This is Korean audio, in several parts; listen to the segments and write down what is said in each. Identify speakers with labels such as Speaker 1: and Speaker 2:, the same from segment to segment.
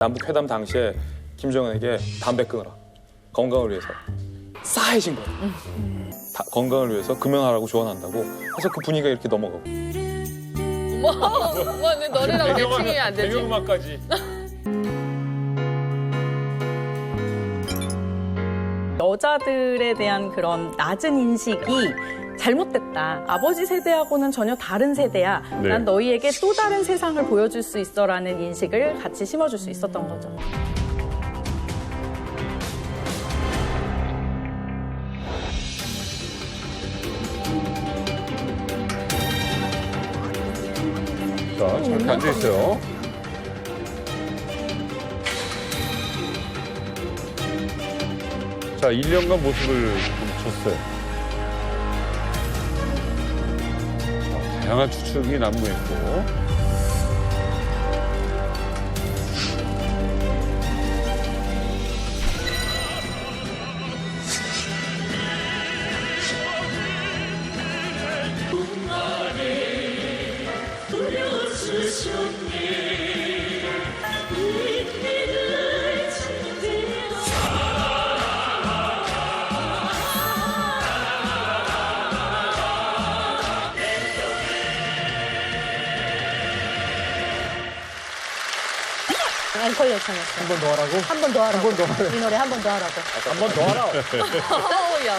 Speaker 1: 남북 회담 당시에 김정은에게 담배 끊어라. 건강을 위해서. 싸해진 거예요. 건강을 위해서 금연하라고 조언한다고. 그래서 그 분위기가 이렇게 넘어가고.
Speaker 2: 뭐, 너네랑 매칭이 안 되지.
Speaker 3: 배경음악까지.
Speaker 4: 여자들에 대한 그런 낮은 인식이 잘못됐다. 아버지 세대하고는 전혀 다른 세대야.
Speaker 3: 네.
Speaker 4: 난 너희에게 또 다른 세상을 보여줄 수 있어라는 인식을 같이 심어줄 수 있었던 거죠.
Speaker 3: 자, 잘 앉아있어요. 자, 1년간 모습을 좀 줬어요. 자, 다양한 추측이 난무했고.
Speaker 5: 앵콜 요청했어요.
Speaker 6: 한 번 더 하라고?
Speaker 5: 한 번 더 하라고.
Speaker 6: 한 번 더 하라고.
Speaker 5: 이 노래 한 번 더 하라고.
Speaker 6: 한 번 더 하라.
Speaker 2: 어우야.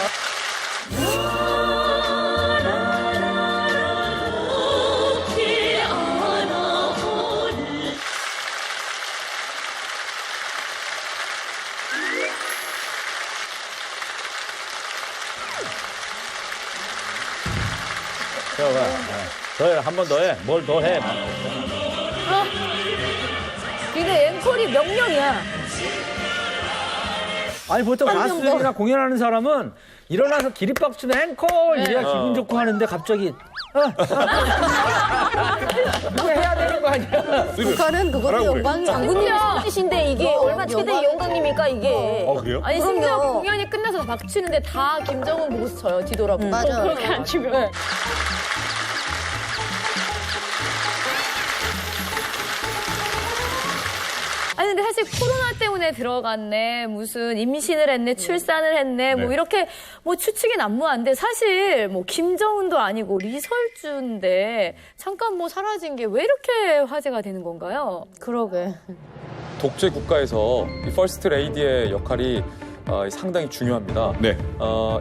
Speaker 6: 더해, 한 번 더 해. 뭘 더 해.
Speaker 5: 근데 앵콜이 명령이야.
Speaker 6: 아니, 보통 가수들이나 공연하는 사람은 일어나서 기립박수는 앵콜! 이래야 기분 좋고 하는데 갑자기. 이거 해야 되는 거 아니야?
Speaker 5: 북한은 그것도 영광이 장군님 뜻인데 이게 얼마 최대 영광입니까 이게.
Speaker 3: 그래요?
Speaker 2: 아니 심지어
Speaker 5: 그럼요.
Speaker 2: 공연이 끝나서 박수 치는데 다 김정은 보고 쳐요 뒤돌아보고.
Speaker 5: 맞아.
Speaker 2: 그렇게 안 치면. 아니 근데 사실 코로나 때문에 들어갔네, 무슨 임신을 했네, 출산을 했네, 뭐
Speaker 3: 네.
Speaker 2: 이렇게 뭐 추측이 난무한데 사실 뭐 김정은도 아니고 리설주인데 잠깐 뭐 사라진 게 왜 이렇게 화제가 되는 건가요?
Speaker 5: 그러게.
Speaker 1: 독재 국가에서 이 퍼스트 레이디의 역할이 상당히 중요합니다.
Speaker 3: 네.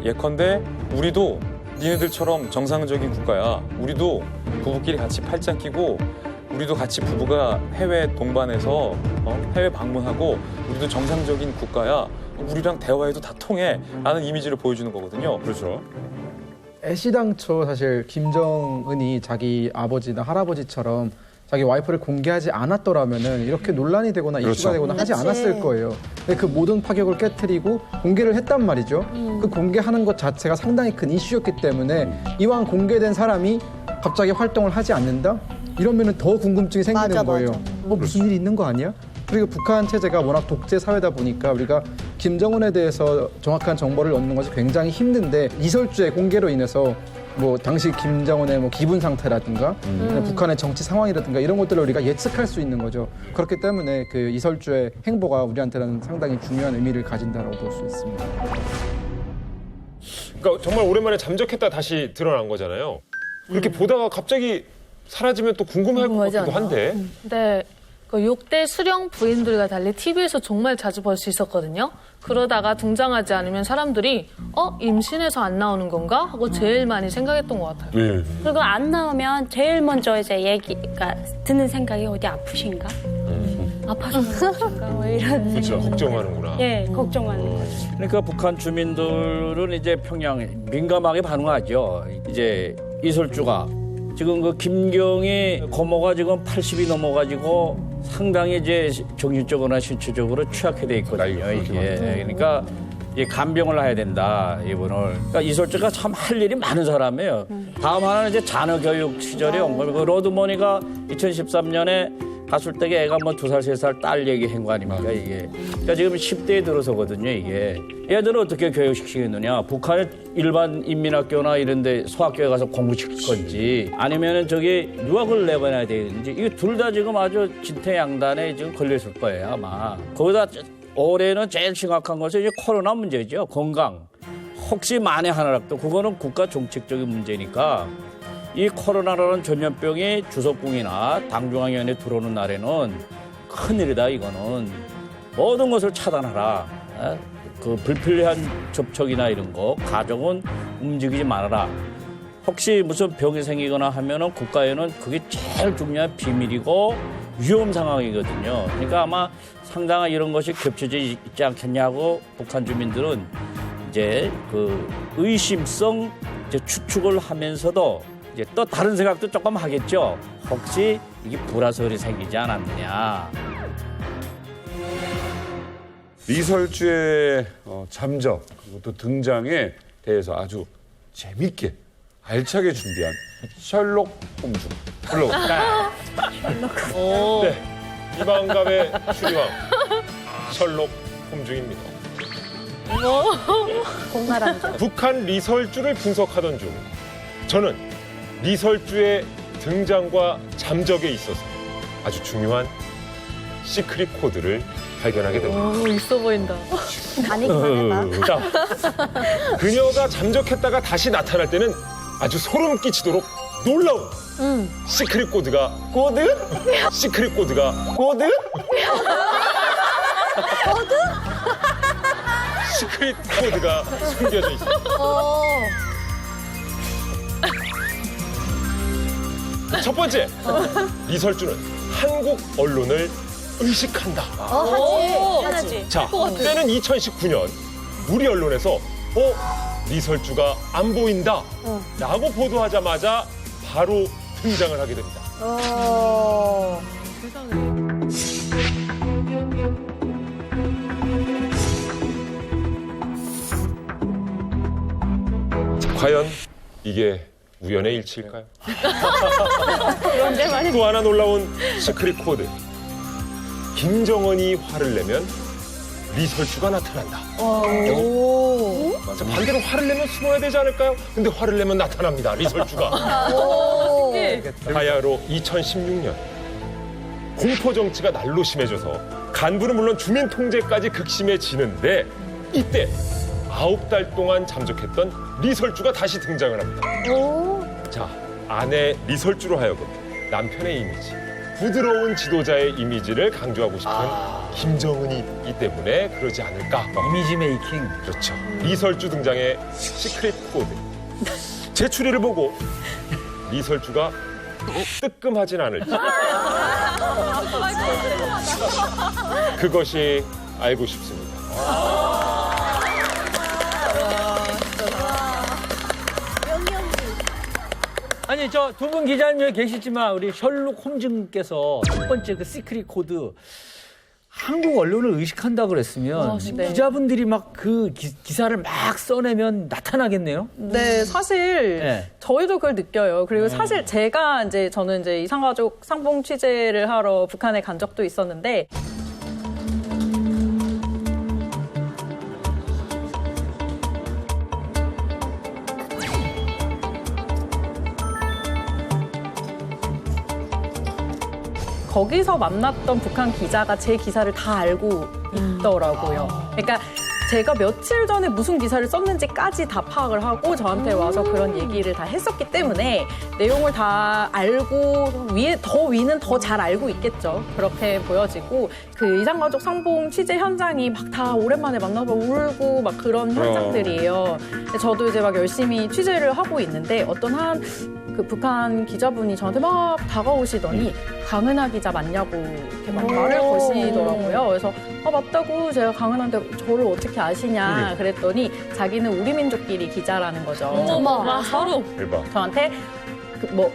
Speaker 1: 예컨대 우리도 니네들처럼 정상적인 국가야. 우리도 부부끼리 같이 팔짱 끼고 우리도 같이 부부가 해외 동반해서 해외 방문하고 우리도 정상적인 국가야. 우리랑 대화해도 다 통해. 라는 이미지를 보여주는 거거든요.
Speaker 3: 그렇죠.
Speaker 7: 애시당초 사실 김정은이 자기 아버지나 할아버지처럼 자기 와이프를 공개하지 않았더라면은 이렇게 논란이 되거나
Speaker 3: 그렇죠.
Speaker 7: 이슈가 되거나 하지
Speaker 5: 그치.
Speaker 7: 않았을 거예요. 근데 그 모든 파격을 깨트리고 공개를 했단 말이죠. 그 공개하는 것 자체가 상당히 큰 이슈였기 때문에 이왕 공개된 사람이 갑자기 활동을 하지 않는다? 이러면은 더 궁금증이 생기는
Speaker 5: 맞아,
Speaker 7: 거예요.
Speaker 5: 맞아.
Speaker 7: 무슨 일이 있는 거 아니야? 그리고 북한 체제가 워낙 독재 사회다 보니까 우리가 김정은에 대해서 정확한 정보를 얻는 것이 굉장히 힘든데 이설주의 공개로 인해서 뭐 당시 김정은의 뭐 기분 상태라든가 북한의 정치 상황이라든가 이런 것들을 우리가 예측할 수 있는 거죠. 그렇기 때문에 그 이설주의 행보가 우리한테는 상당히 중요한 의미를 가진다고 볼 수 있습니다.
Speaker 3: 그러니까 정말 오랜만에 잠적했다 다시 드러난 거잖아요. 그렇게 보다가 갑자기 사라지면 또 궁금할 것
Speaker 2: 궁금하지
Speaker 3: 같기도
Speaker 2: 않아요?
Speaker 3: 한데.
Speaker 2: 네. 그 6대 수령 부인들과 달리 TV에서 정말 자주 볼 수 있었거든요. 그러다가 등장하지 않으면 사람들이 임신해서 안 나오는 건가? 하고 제일 많이 생각했던 것 같아요.
Speaker 3: 네.
Speaker 8: 그리고 안 나오면 제일 먼저 이제 그러니까 드는 생각이 어디 아프신가? 아파서인가? 뭐 이런.
Speaker 3: 그렇죠. 걱정하는구나.
Speaker 8: 예, 걱정하는 거죠.
Speaker 6: 그러니까 북한 주민들은 이제 평양에 민감하게 반응하죠. 이제 이설주가 지금 그 김경희 고모가 지금 80이 넘어가지고 상당히 이제 정신적으로나 신체적으로 취약해 돼 있거든요. 이게 그러니까 이 간병을 해야 된다 이분을. 그러니까 이설주가 참 할 일이 많은 사람이에요. 다음 하나는 이제 자녀 교육 시절에 온 거예요. 그 로드머니가 2013년에 봤을 때 애가 뭐 2살, 3살 딸 얘기한 거 아닙니까, 이게. 그러니까 지금 10대에 들어서거든요, 이게. 애들을 어떻게 교육시키겠느냐. 북한의 일반 인민학교나 이런 데 소학교에 가서 공부시킬 건지 아니면은 저기 유학을 내보내야 되는지 이게 둘 다 지금 아주 진퇴양단에 지금 걸려있을 거예요, 아마. 거기다 올해는 제일 심각한 것은 이제 코로나 문제죠. 건강. 혹시 만에 하나라도 그거는 국가 정책적인 문제니까 이 코로나라는 전염병이 주석궁이나 당중앙위원회에 들어오는 날에는 큰일이다, 이거는. 모든 것을 차단하라. 그 불필요한 접촉이나 이런 거, 가정은 움직이지 말아라. 혹시 무슨 병이 생기거나 하면은 국가에는 그게 제일 중요한 비밀이고 위험 상황이거든요. 그러니까 아마 상당한 이런 것이 겹쳐져 있지 않겠냐고 북한 주민들은 이제 그 의심성 이제 추측을 하면서도 이제 또 다른 생각도 조금 하겠죠. 혹시 이게 불화설이 생기지 않았느냐.
Speaker 9: 리설주의 잠적 그리고 또 등장에 대해서 아주 재밌게 알차게 준비한 셜록 홈즈 흘러옵니다.
Speaker 3: 네, 이방갑의 추리왕 셜록 홈즈입니다. 북한 리설주를 분석하던 중 저는 리설주의 등장과 잠적에 있어서 아주 중요한 시크릿 코드를 발견하게 됩니다.
Speaker 2: 오, 있어 보인다.
Speaker 5: 다니기만 해봐.
Speaker 3: 자, 그녀가 잠적했다가 다시 나타날 때는 아주 소름 끼치도록 놀라운 시크릿 코드가 시크릿 코드가 시크릿 코드가 숨겨져 있습니다. 첫 번째, 리설주는 한국 언론을 의식한다.
Speaker 5: 하지.
Speaker 3: 자, 때는 2019년 우리 언론에서 리설주가 안 보인다 라고 보도하자마자 바로 등장을 하게 됩니다. 자, 과연 이게 우연의 일치일까요? 또 하나 놀라운 시크릿 코드. 김정은이 화를 내면 리설주가 나타난다. 자, 반대로 화를 내면 숨어야 되지 않을까요? 근데 화를 내면 나타납니다. 리설주가. 바야흐로 2016년 공포 정치가 날로 심해져서 간부는 물론 주민 통제까지 극심해지는데 이때 9달 동안 잠적했던 리설주가 다시 등장을 합니다. 자, 아내 리설주로 하여금 남편의 이미지, 부드러운 지도자의 이미지를 강조하고 싶은 김정은이 이 때문에 그러지 않을까.
Speaker 6: 이미지 메이킹.
Speaker 3: 그렇죠. 리설주 등장의 시크릿 코드. 제 추리를 보고 리설주가 뜨끔하진 않을지. 그것이 알고 싶습니다.
Speaker 10: 아니 저 두 분 기자님 여기 계시지만 우리 셜록 홈즈님께서 첫 번째 그 시크릿 코드 한국 언론을 의식한다 그랬으면
Speaker 4: 네.
Speaker 10: 기자분들이 막 그 기사를 막 써내면 나타나겠네요.
Speaker 4: 네, 사실
Speaker 10: 네.
Speaker 4: 저희도 그걸 느껴요. 그리고 사실 저는 이제 이산가족 상봉 취재를 하러 북한에 간 적도 있었는데 거기서 만났던 북한 기자가 제 기사를 다 알고 있더라고요. 그러니까 제가 며칠 전에 무슨 기사를 썼는지까지 다 파악을 하고 저한테 와서 그런 얘기를 다 했었기 때문에 내용을 다 알고 더 위는 더 잘 알고 있겠죠. 그렇게 보여지고 그 이산가족 상봉 취재 현장이 막 다 오랜만에 만나서 울고 막 그런 현장들이에요. 저도 이제 막 열심히 취재를 하고 있는데 어떤 그 북한 기자분이 저한테 막 다가오시더니 강은하 기자 맞냐고 이렇게 막 말을 거시더라고요. 그래서 맞다고 제가 강은하한테 저를 어떻게 아시냐 그랬더니 자기는 우리 민족끼리 기자라는 거죠.
Speaker 2: 어머, 서로.
Speaker 3: 대박.
Speaker 4: 저한테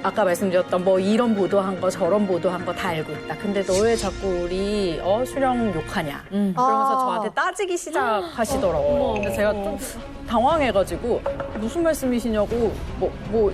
Speaker 4: 아까 말씀드렸던 이런 보도한 거 저런 보도한 거 다 알고 있다. 근데 너 왜 자꾸 우리 수령 욕하냐. 그러면서 저한테 따지기 시작하시더라고요. 근데 제가 좀 당황해가지고 무슨 말씀이시냐고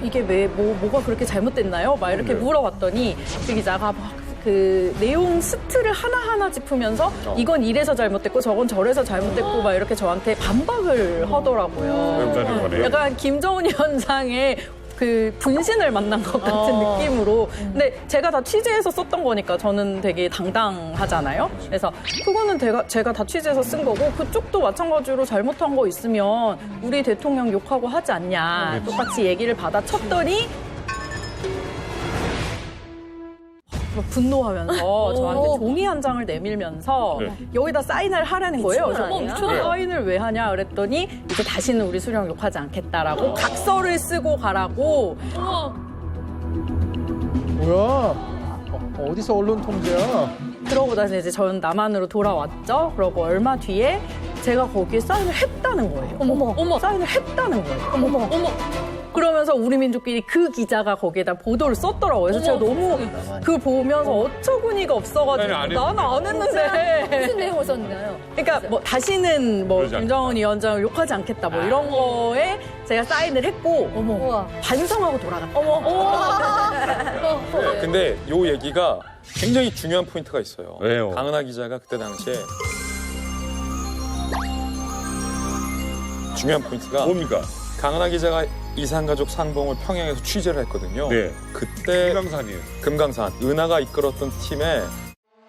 Speaker 4: 이게 왜 뭐가 그렇게 잘못됐나요? 막 이렇게 물어봤더니 그 기자가 막 그 내용 스트를 하나하나 짚으면서 이건 이래서 잘못됐고 저건 저래서 잘못됐고 막 이렇게 저한테 반박을 하더라고요.
Speaker 9: 그런다는 거네요.
Speaker 4: 약간 김정은 위원장의 그 분신을 만난 것 같은 느낌으로. 근데 제가 다 취재해서 썼던 거니까 저는 되게 당당하잖아요. 그래서 그거는 제가 다 취재해서 쓴 거고 그쪽도 마찬가지로 잘못한 거 있으면 우리 대통령 욕하고 하지 않냐. 똑같이 얘기를 받아쳤더니 막 분노하면서 저한테 종이 한 장을 내밀면서 여기다 사인을 하라는 거예요. 그래서 사인을 왜 하냐 그랬더니 이제 다시는 우리 수령 욕하지 않겠다라고 각서를 쓰고 가라고.
Speaker 7: 뭐야? 어디서 언론 통제야?
Speaker 4: 그러고 나서 이제 저는 남한으로 돌아왔죠. 그러고 얼마 뒤에 제가 거기에 사인을 했다는 거예요. 어머. 사인을 했다는 거예요. 어머. 그러면서 우리 민족끼리 그 기자가 거기에다 보도를 썼더라고요. 그래서 제가 너무 그걸 보면서 어처구니가 없어가지고 나는 안 했는데.
Speaker 5: 무슨 내용을 썼나요?
Speaker 4: 그러니까 뭐 다시는 뭐 김정은 위원장을 욕하지 않겠다 뭐 이런 거에 제가 사인을 했고 반성하고 돌아갔다.
Speaker 1: 근데 요 얘기가 굉장히 중요한 포인트가 있어요.
Speaker 9: 왜요?
Speaker 1: 강은하 기자가 그때 당시에 중요한 포인트가
Speaker 9: 뭡니까?
Speaker 1: 강은하 기자가 이산가족 상봉을 평양에서 취재를 했거든요.
Speaker 9: 네.
Speaker 1: 그때
Speaker 9: 금강산이에요.
Speaker 1: 금강산 은하가 이끌었던 팀의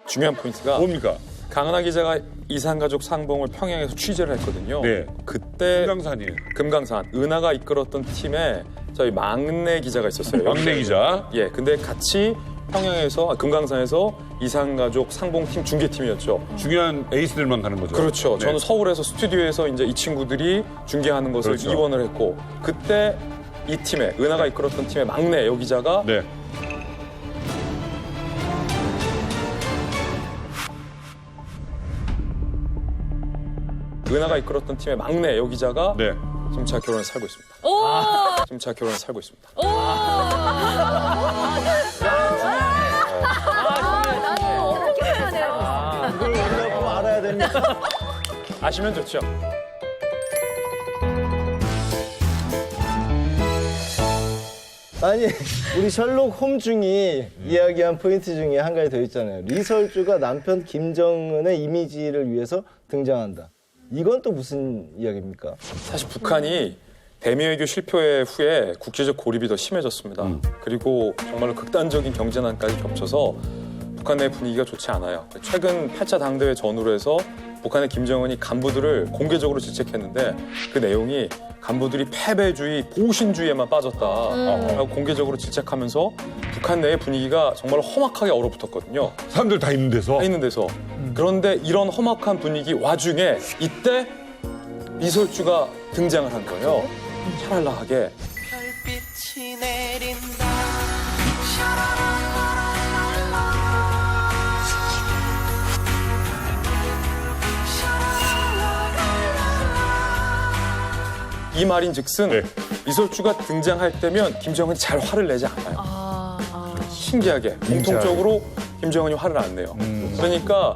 Speaker 1: 중요한 포인트가
Speaker 9: 뭡니까?
Speaker 1: 강은하 기자가 이산가족 상봉을 평양에서 취재를 했거든요.
Speaker 9: 네.
Speaker 1: 그때
Speaker 9: 금강산이에요.
Speaker 1: 금강산 은하가 이끌었던 팀에 저희 막내 기자가 있었어요.
Speaker 9: 막내 기자.
Speaker 1: 예, 근데 같이 평양에서 금강산에서 이산가족 상봉팀 중계팀이었죠.
Speaker 9: 중요한 에이스들만 가는 거죠.
Speaker 1: 그렇죠.
Speaker 9: 네.
Speaker 1: 저는 서울에서 스튜디오에서 이제 이 친구들이 중계하는 것을
Speaker 9: 그렇죠.
Speaker 1: 입원을 했고 그때 이 팀의 은하가 이끌었던 팀의 막내 여 기자가
Speaker 9: 네.
Speaker 1: 은하가 이끌었던 팀의 막내 여 기자가
Speaker 9: 네.
Speaker 1: 지금 제가 결혼해서 살고 있습니다. 지금 제가 결혼해서 살고 있습니다.
Speaker 11: 그걸 우리가 꼭 알아야 됩니다.
Speaker 1: 아시면 좋죠.
Speaker 11: 아니 우리 셜록 홈중이 이야기한 포인트 중에 한 가지 더 있잖아요. 리설주가 남편 김정은의 이미지를 위해서 등장한다. 이건 또 무슨 이야기입니까?
Speaker 1: 사실 북한이 대미 외교 실패 후에 국제적 고립이 더 심해졌습니다. 그리고 정말로 극단적인 경제난까지 겹쳐서 북한 내 분위기가 좋지 않아요. 최근 8차 당대회 전후로 해서 북한의 김정은이 간부들을 공개적으로 질책했는데 그 내용이 간부들이 패배주의, 보신주의에만 빠졌다라고 공개적으로 질책하면서 북한 내의 분위기가 정말 험악하게 얼어붙었거든요.
Speaker 9: 사람들 다 있는 데서.
Speaker 1: 다 있는 데서. 그런데 이런 험악한 분위기 와중에 이때 리설주가 등장을 한 거예요. 샤랄라하게.
Speaker 12: 별빛이 내린다.
Speaker 1: 이 말인즉슨 리설주가 등장할 때면 김정은이 잘 화를 내지 않아요. 신기하게 공통적으로 김정은이 화를 안 내요. 그러니까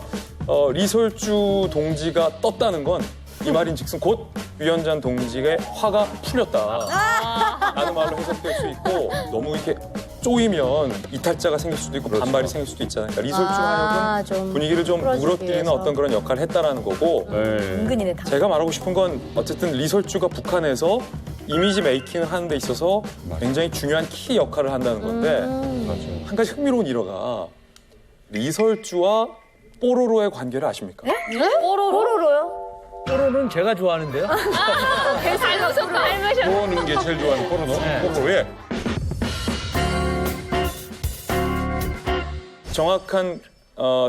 Speaker 1: 리설주 동지가 떴다는 건 이 말인즉슨 곧 위원장 동지의 화가 풀렸다 라는 말로 해석될 수 있고 너무 이렇게 쪼이면 이탈자가 생길 수도 있고 반발이 생길 수도 있잖아요. 그러니까 리설주 하여금
Speaker 5: 좀
Speaker 1: 분위기를 좀
Speaker 5: 풀어주기
Speaker 1: 물어뜨리는
Speaker 5: 위해서.
Speaker 1: 어떤 그런 역할을 했다라는 거고
Speaker 5: 은근히네 다.
Speaker 1: 제가 말하고 싶은 건 어쨌든 리설주가 북한에서 이미지 메이킹을 하는 데 있어서 굉장히 중요한 키 역할을 한다는 건데 한 가지 흥미로운 일화가 리설주와 뽀로로의 관계를 아십니까?
Speaker 5: 뽀로로요?
Speaker 10: 뽀로로는 제가 좋아하는데요.
Speaker 9: 보는 게 제일 좋아하는 포르노. 포르노.
Speaker 1: 정확한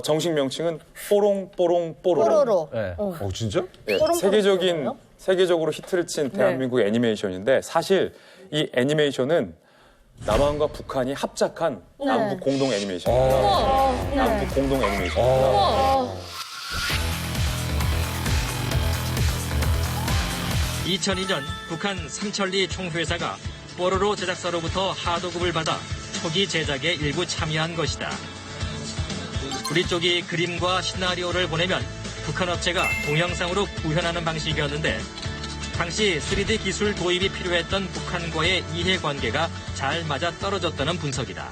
Speaker 1: 정식 명칭은 뽀롱뽀롱 뽀로로.
Speaker 5: 뽀로로.
Speaker 10: 네.
Speaker 9: 진짜?
Speaker 1: 예,
Speaker 5: 뽀롱뽀롱
Speaker 1: 세계적으로 히트를 친 대한민국 애니메이션인데 사실 이 애니메이션은 남한과 북한이 합작한 남북 공동 애니메이션입니다. 남북 공동 애니메이션입니다.
Speaker 13: 2002년 북한 삼천리 총회사가 뽀로로 제작사로부터 하도급을 받아 초기 제작에 일부 참여한 것이다. 우리 쪽이 그림과 시나리오를 보내면 북한 업체가 동영상으로 구현하는 방식이었는데 당시 3D 기술 도입이 필요했던 북한과의 이해관계가 잘 맞아 떨어졌다는 분석이다.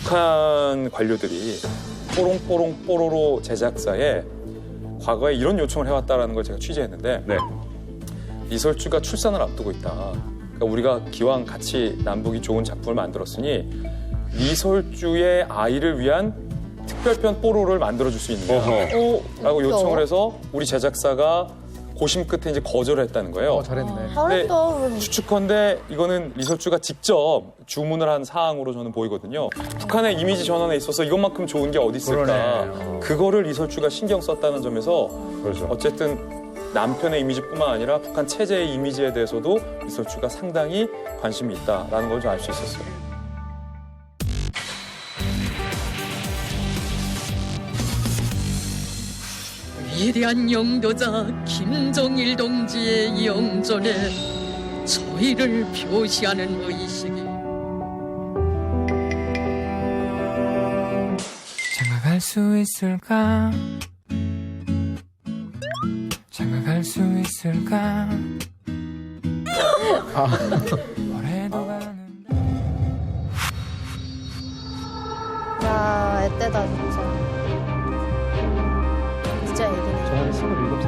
Speaker 1: 북한 관료들이 뽀롱뽀롱 뽀로로 제작사에 과거에 이런 요청을 해왔다는 걸 제가 취재했는데
Speaker 9: 네.
Speaker 1: 리설주가 출산을 앞두고 있다. 그러니까 우리가 기왕 같이 남북이 좋은 작품을 만들었으니 리설주의 아이를 위한 특별편 뽀로를 만들어줄 수 있느냐 라고 요청을 해서 우리 제작사가 고심 끝에 이제 거절을 했다는 거예요.
Speaker 7: 잘했네.
Speaker 1: 근데 추측컨대 이거는 리설주가 직접 주문을 한 사항으로 저는 보이거든요. 북한의 이미지 전환에 있어서 이것만큼 좋은 게 어디 있을까. 그거를 리설주가 신경 썼다는 점에서
Speaker 9: 그렇죠.
Speaker 1: 어쨌든 남편의 이미지뿐만 아니라 북한 체제의 이미지에 대해서도 리설주가 상당히 관심이 있다라는 걸 좀 알 수 있었어요.
Speaker 14: 위대한 영도자 김정일 동지의 영전에 저희를 표시하는 의식이
Speaker 15: 장가갈 수 있을까? 장가갈 수 있을까? 올해도 가는
Speaker 5: 야, 애때다 진짜. 진짜 얘기네.
Speaker 7: 저는 27살.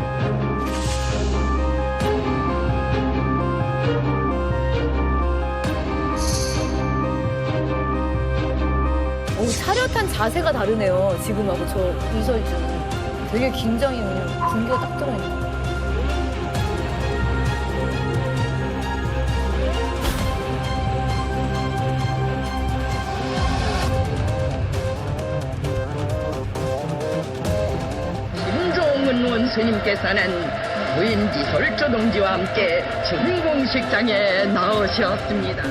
Speaker 5: 오, 차렷한 자세가 다르네요. 지금하고 저 리설주는. 되게 긴장이 그냥 분기가 딱 들어있는.
Speaker 14: 김종은 원수님께서는 부인 리설주 동지와 함께 준공식장에 나오셨습니다.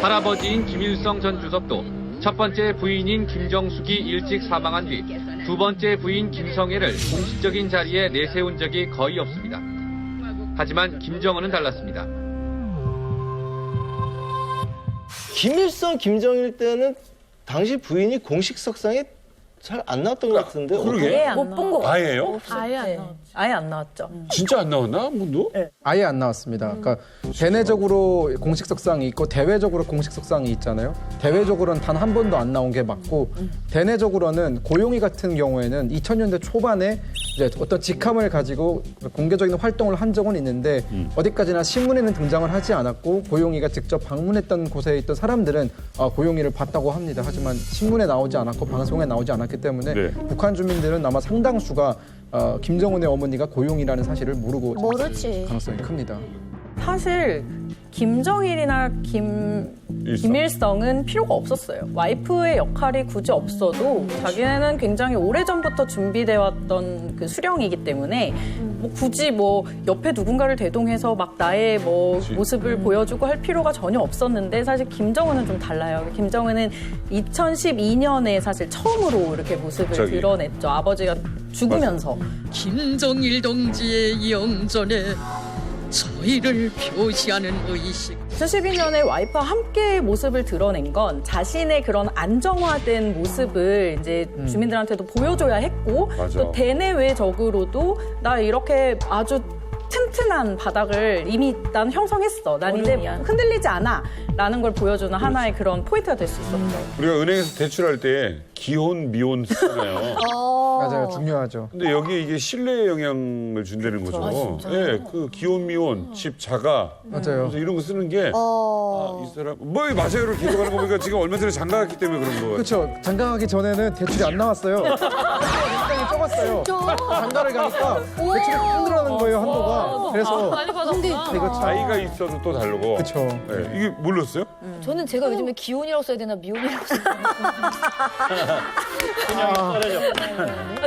Speaker 16: 할아버지인 김일성 전 주석도 첫 번째 부인인 김정숙이 일찍 사망한 뒤 두 번째 부인 김성애를 공식적인 자리에 내세운 적이 거의 없습니다. 하지만 김정은은 달랐습니다.
Speaker 11: 김일성, 김정일 때는 당시 부인이 공식 석상에 잘 안 나왔던 것 같은데.
Speaker 9: 그러게.
Speaker 4: 못 본 거
Speaker 9: 아예요?
Speaker 2: 아예 안 나왔죠.
Speaker 4: 아예 안 나왔죠.
Speaker 9: 진짜 안 나왔나? 한 번도?
Speaker 4: 네.
Speaker 7: 아예 안 나왔습니다. 그러니까 대내적으로 공식 석상이 있고 대외적으로 공식 석상이 있잖아요. 대외적으로는 단 한 번도 안 나온 게 맞고 대내적으로는 고용희 같은 경우에는 2000년대 초반에 이제 어떤 직함을 가지고 공개적인 활동을 한 적은 있는데 어디까지나 신문에는 등장을 하지 않았고 고용희가 직접 방문했던 곳에 있던 사람들은 고용희를 봤다고 합니다. 하지만 신문에 나오지 않았고 방송에 나오지 않았기 때문에 북한 주민들은 아마 상당수가 김정은의 어머니가 고용이라는 사실을 모르고
Speaker 5: 모르지.
Speaker 7: 가능성이 큽니다.
Speaker 4: 사실 김정일이나 김일성은 필요가 없었어요. 와이프의 역할이 굳이 없어도 자기네는 굉장히 오래전부터 준비되어 왔던 그 수령이기 때문에 뭐 굳이 뭐 옆에 누군가를 대동해서 막 나의 뭐 모습을 보여주고 할 필요가 전혀 없었는데 사실 김정은은 좀 달라요. 김정은은 2012년에 사실 처음으로 이렇게 모습을 드러냈죠. 아버지가 죽으면서.
Speaker 14: 김정일 동지의 영전에 저희를 표시하는 의식.
Speaker 4: 2012년에 와이프와 함께 모습을 드러낸 건 자신의 그런 안정화된 모습을 이제 주민들한테도 보여줘야 했고 또 대내외적으로도 나 이렇게 아주 튼튼한 바닥을 이미 난 형성했어. 난 이제 흔들리지 않아. 라는 걸 보여주는 하나의 그런 포인트가 될 수 있었죠.
Speaker 9: 우리가 은행에서 대출할 때 기혼, 미혼 쓰잖아요.
Speaker 7: 맞아요. 중요하죠.
Speaker 9: 근데 여기 이게 신뢰에 영향을 준다는 거죠. 예, 그 기혼, 미혼, 집, 자가.
Speaker 7: 맞아요.
Speaker 9: 그래서 이런 거 쓰는 게, 이 사람, 뭐, 맞아요를 계속 하는 거 보니까 지금 얼마 전에 장가갔기 때문에 그런 거예요.
Speaker 7: 그렇죠. 장가가기 전에는 대출이 안 나왔어요. 굉장히 적었어요. 장가를 가니까 대출이 큰 늘어나는 거예요, 한도가. 그래서
Speaker 2: 많이 받았구나.
Speaker 9: 나이가 있어도 또 다르고.
Speaker 7: 그렇죠.
Speaker 9: 예, 이게 몰랐어요?
Speaker 5: 저는 제가 요즘에 기혼이라고 써야 되나 미혼이라고 써야 되나.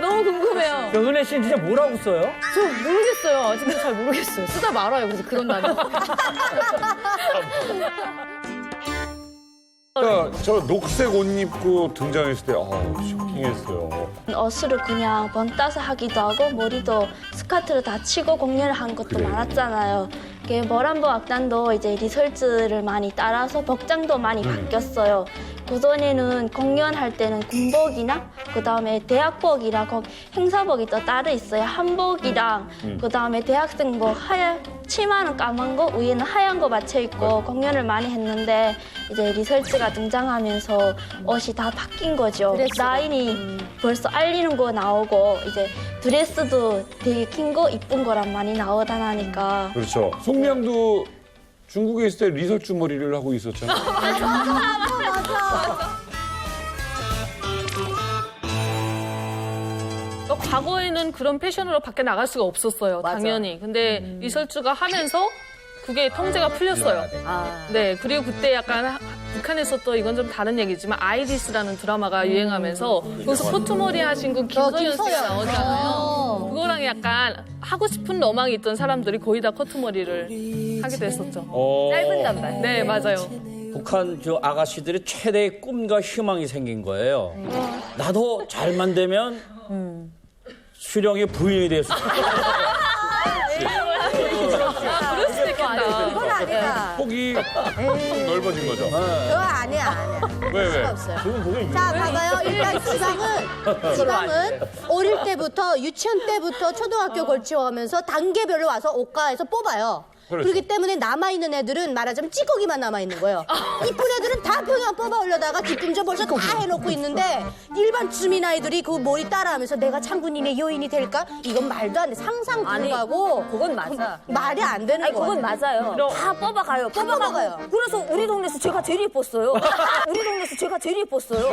Speaker 5: 너무 궁금해요.
Speaker 10: 은혜 씨는 진짜 뭐라고 써요?
Speaker 5: 저 모르겠어요. 아직도 잘 모르겠어요. 쓰다 말아요. 그래서 그런 단어.
Speaker 9: 저 녹색 옷 입고 등장했을 때, 쇼킹했어요.
Speaker 17: 옷을 그냥 번 따서 하기도 하고 머리도 스카트를 다 치고 공연을 한 것도 많았잖아요. 머란보 악단도 이제 리설즈를 많이 따라서 복장도 많이 바뀌었어요. 구돈이는 공연할 때는 군복이나 그다음에 대학복이랑 거기 행사복이 또 따로 있어요. 한복이랑 그다음에 대학생복 하얀 치마는 까만 거 위에는 하얀 거 맞춰 입고 공연을 많이 했는데 이제 리설트가 등장하면서 옷이 다 바뀐 거죠. 라인이 벌써 알리는 거 나오고 이제 드레스도 되게 긴 거 이쁜 거랑 많이 나오다 나니까
Speaker 9: 그렇죠. 송량도 중국에 있을 때 리설주 머리를 하고 있었잖아.
Speaker 2: 과거에는 그런 패션으로 밖에 나갈 수가 없었어요. 당연히. 근데 리설주가 하면서 그게 통제가 풀렸어요. 네, 그리고 그때 약간 북한에서 또 이건 좀 다른 얘기지만 아이리스라는 드라마가 유행하면서 거기서 코트머리 하신 그 김서연 씨가 나오잖아요. 그거랑 약간 하고 싶은 로망이 있던 사람들이 거의 다 코트머리를 하게 됐었죠.
Speaker 5: 짧은 단발.
Speaker 2: 네, 맞아요.
Speaker 6: 북한 저 아가씨들이 최대의 꿈과 희망이 생긴 거예요. 나도 잘만 되면 수령의 부인이 될 수 있다.
Speaker 2: 그럴 수도 있겠다.
Speaker 5: 그건 아니다.
Speaker 9: 폭이 넓어진 거죠.
Speaker 5: 그거 아니야.
Speaker 9: 왜?
Speaker 5: 없어요. 자, 봐봐요. 일단 지방은 어릴 때부터 유치원 때부터 초등학교 걸치어가면서 단계별로 와서 옷가에서 뽑아요.
Speaker 9: 그렇죠.
Speaker 5: 그렇기 때문에 남아있는 애들은 말하자면 찌꺼기만 남아있는 거예요. 이쁜 애들은 다 평양 뽑아 올려다가 뒷꿈져 벌써 다 해놓고 있는데 일반 주민 아이들이 그 머리 따라하면서 내가 창구님의 여인이 될까? 이건 말도 안 돼. 상상 불가고.
Speaker 18: 그건 맞아.
Speaker 5: 말이 안 되는 거예요.
Speaker 18: 그건 맞아요. 다 뽑아가요.
Speaker 5: 뽑아가요.
Speaker 18: 그래서 우리 동네에서 제가 제일 예뻤어요. 우리 동네에서 제가 제일 예뻤어요.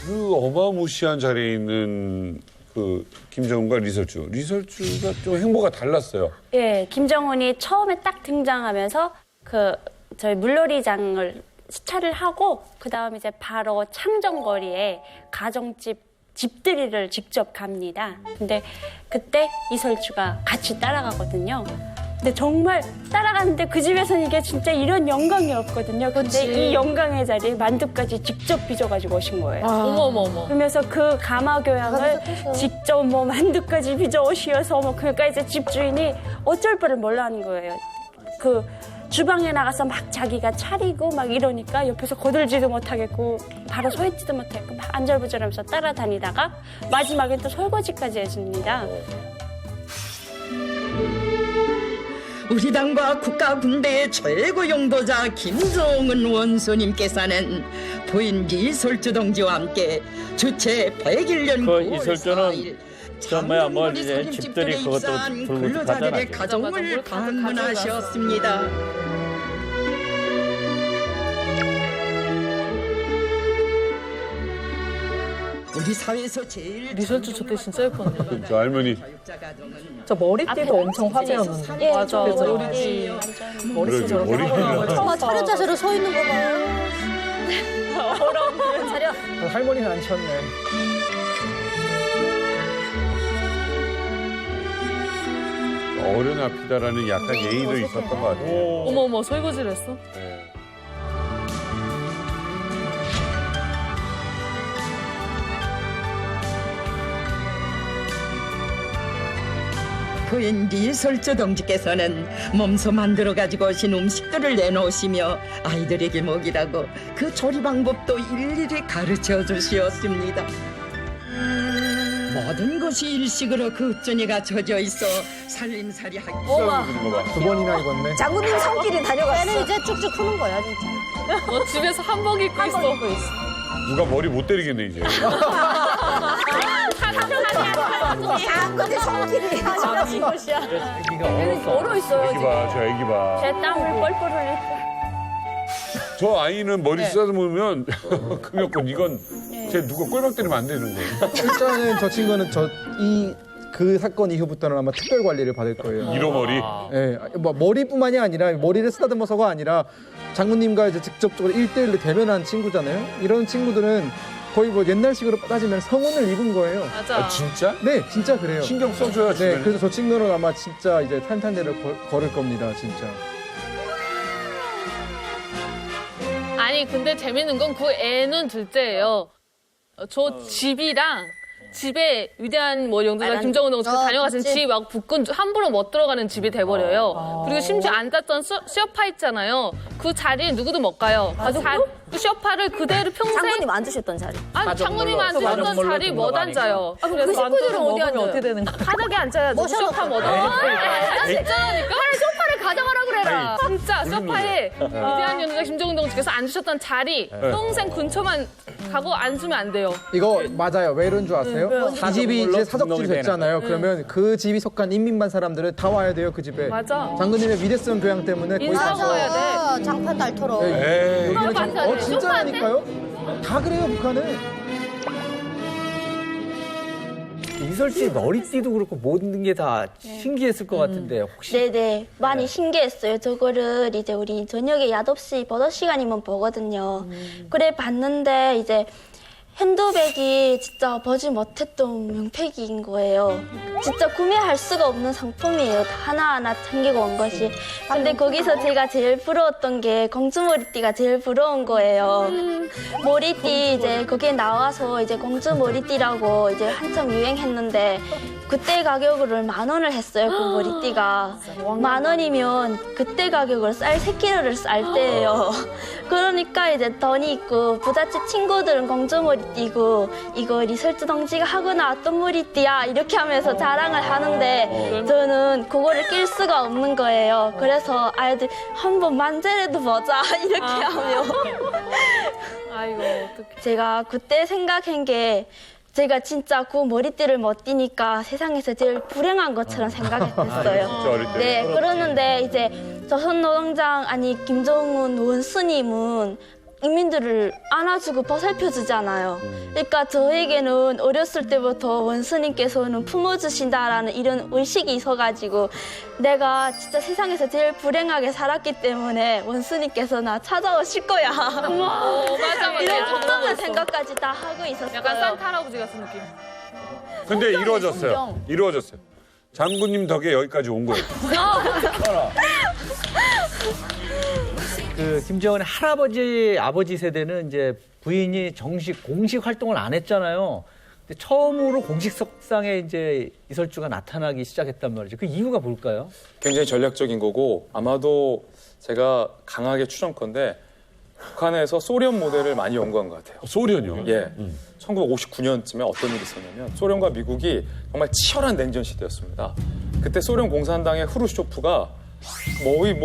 Speaker 9: 그 어마무시한 자리에 있는 그 김정은과 리설주가 좀 행보가 달랐어요.
Speaker 8: 예, 김정은이 처음에 딱 등장하면서 저희 물놀이장을 시찰을 하고 그다음에 이제 바로 창정거리에 가정집 집들이를 직접 갑니다. 근데 그때 이설주가 같이 따라가거든요. 근데 정말 따라가는데 그 집에서는 이게 진짜 이런 영광이 없거든요. 근데 이 영광의 자리에 만두까지 직접 빚어가지고 오신 거예요.
Speaker 2: 어머머머.
Speaker 8: 그러면서 그 가마교양을 직접 뭐 만두까지 빚어 오시어서 뭐 그러니까 이제 집주인이 어쩔 바를 몰라하는 거예요. 그 주방에 나가서 막 자기가 차리고 막 이러니까 옆에서 거들지도 못하겠고 바로 서 있지도 못하겠고 막 안절부절하면서 따라다니다가 마지막에 또 설거지까지 해줍니다.
Speaker 14: 우리 당과 국가 군대의 최고 용도자 김정은 원수님께서는 부인 이설주 동지와 함께 주체 101년
Speaker 6: 그
Speaker 14: 9월
Speaker 6: 이설주는
Speaker 14: 4일
Speaker 6: 저 뭐야 뭐 이제 집들이 그것도 들고
Speaker 14: 근로자들의
Speaker 6: 가잖아요.
Speaker 14: 가정을 방문하셨습니다. 우리 사회에서 제일
Speaker 2: 리설주 저때 진짜 예뻤는데.
Speaker 9: 저 할머니.
Speaker 4: 저 머리띠도 엄청 화제였는데.
Speaker 2: 예, 맞아.
Speaker 4: 그죠?
Speaker 2: 머리띠.
Speaker 5: 아, 차렷 자세로 서 있는 거 봐요.
Speaker 18: 차려.
Speaker 7: 할머니는 안 쳤네.
Speaker 9: 어른 앞이다라는 약간 예의도 있었던 것 같아요.
Speaker 2: 어머머, 설거지를 했어?
Speaker 9: 네.
Speaker 14: 부인 리설주 동지께서는 몸소 만들어 가지고 오신 음식들을 내놓으시며 아이들에게 먹이라고 그 조리 방법도 일일이 가르쳐 주시었습니다. 모든 것이 일식으로 그 up전이가 젖어 있어 살림살이 하기
Speaker 7: 두 번이나 입었네.
Speaker 5: 장군님 손길이 다녀갔어. 얘는 이제 쭉쭉 푸는 거야, 진짜.
Speaker 2: 집에서 한복 입고 있어.
Speaker 9: 누가 머리 못 때리겠네 이제.
Speaker 5: 장군님 손길이 다녀갔어.
Speaker 10: 애기가 얼었어.
Speaker 18: 얼어 있어요.
Speaker 9: 애기 봐, 저 애기 봐.
Speaker 8: 제 땀을 뻘뻘 흘리고.
Speaker 9: 저 아이는 머리 쓰다듬으면 금였군. 이건 쟤 누가 꼴박 때리면 안 되는 거예요.
Speaker 7: 일단은 저 친구는 그 사건 이후부터는 아마 특별 관리를 받을 거예요.
Speaker 9: 이로머리.
Speaker 7: 예, 뭐 머리뿐만이 아니라 머리를 쓰다듬어서가 아니라 장군님과 이제 직접적으로 1대1로 대면한 친구잖아요. 이런 친구들은 거의 뭐 옛날식으로 따지면 성운을 입은 거예요.
Speaker 2: 맞아.
Speaker 9: 아, 진짜?
Speaker 7: 네, 진짜 그래요.
Speaker 9: 신경 써줘야
Speaker 7: 네, 그래서 저 친구는 아마 진짜 이제 탄탄대를 걸을 겁니다, 진짜.
Speaker 2: 아니 근데 재밌는 건 그 애는 둘째예요. 저 집이랑 집에 위대한 뭐 영도자 김정은 동지가 다녀가신
Speaker 5: 그치.
Speaker 2: 집하고 북군 함부로 못 들어가는 집이 돼버려요. 그리고 심지어 앉았던 소파 있잖아요. 그 자리에 누구도 못 가요. 그 소파를 그대로 평생
Speaker 18: 장모님 앉으셨던 자리.
Speaker 2: 아니 장모님 앉으셨던 자리 못 앉아요.
Speaker 18: 그 식구들은 어디 앉아요?
Speaker 4: 어떻게 되는 거야?
Speaker 2: 바닥에 앉아야죠. 소파 못 앉아요. 진짜라니까? 빨리 소파를 가져가라 그래라. 진짜 소파에 위대한 영도자 김정은 동지께서 앉으셨던 자리 평생 근처만 가고 앉으면 안 돼요.
Speaker 7: 이거 맞아요. 왜 이런 줄 아세요? 이 집이 이제 사적집이
Speaker 6: 등록이 되는
Speaker 7: 됐잖아요. 그러면 그 집이 속한 인민반 사람들은 다 와야 돼요, 그 집에.
Speaker 2: 맞아.
Speaker 7: 장군님의 위대성 교양 때문에 거기
Speaker 2: 인사하고
Speaker 7: 가서.
Speaker 2: 와야 돼.
Speaker 5: 장판 달토록.
Speaker 9: 에이.
Speaker 7: 진짜라니까요? 다 그래요, 북한은.
Speaker 10: 이설씨 머리띠도 그렇고 모든 게 다 신기했을 것 같은데 혹시
Speaker 17: 네네. 많이 신기했어요. 저거를 이제 우리 저녁에 야덥시 버섯 시간이면 보거든요. 그래 봤는데 이제 핸드백이 진짜 보지 못했던 명패기인 거예요. 진짜 구매할 수가 없는 상품이에요. 하나하나 챙기고 온 것이. 근데 거기서 제가 제일 부러웠던 게 공주 머리띠가 제일 부러운 거예요. 머리띠 이제 거기에 나와서 이제 공주 머리띠라고 이제 한참 유행했는데 그때 가격으로 10,000원을 했어요. 그 머리띠가. 10,000원이면 그때 가격으로 쌀 3kg를 쌀 때예요. 그러니까 이제 돈이 있고 부잣집 친구들은 공주 머리띠고 이거 리설주 동지가 하고 나왔던 머리띠야 이렇게 하면서 자랑을 하는데 저는 그거를 낄 수가 없는 거예요. 그래서 아이들 한번 만져라도 보자 이렇게 하며
Speaker 2: 아이고 어떡해.
Speaker 17: 제가 그때 생각한 게 제가 진짜 그 머리띠를 못 띠니까 세상에서 제일 불행한 것처럼 생각했어요.
Speaker 9: 진짜 어릴 때.
Speaker 17: 네, 그러는데 이제 조선노동당 아니 김정은 원수님은 인민들을 안아주고 보살펴주잖아요. 그러니까 저에게는 어렸을 때부터 원수님께서는 품어주신다라는 이런 의식이 있어가지고 내가 진짜 세상에서 제일 불행하게 살았기 때문에 원수님께서 나 찾아오실 거야.
Speaker 2: 맞아.
Speaker 17: 이런 헛된 생각까지 다 하고 있었어요.
Speaker 2: 약간 산타 할아버지 같은 느낌.
Speaker 9: 근데 이루어졌어요. 이루어졌어요. 장군님 덕에 여기까지 온 거예요.
Speaker 10: 그 김정은의 할아버지 아버지 세대는 이제 부인이 공식 활동을 안 했잖아요. 근데 처음으로 공식석상에 이제 이설주가 나타나기 시작했단 말이죠. 그 이유가 뭘까요?
Speaker 1: 굉장히 전략적인 거고 아마도 제가 강하게 추정컨대 북한에서 소련 모델을 많이 연구한 것 같아요.
Speaker 9: 소련이요?
Speaker 1: 예. 1959년쯤에 어떤 일이 있었냐면 소련과 미국이 정말 치열한 냉전 시대였습니다. 그때 소련 공산당의 후르쇼프가 거의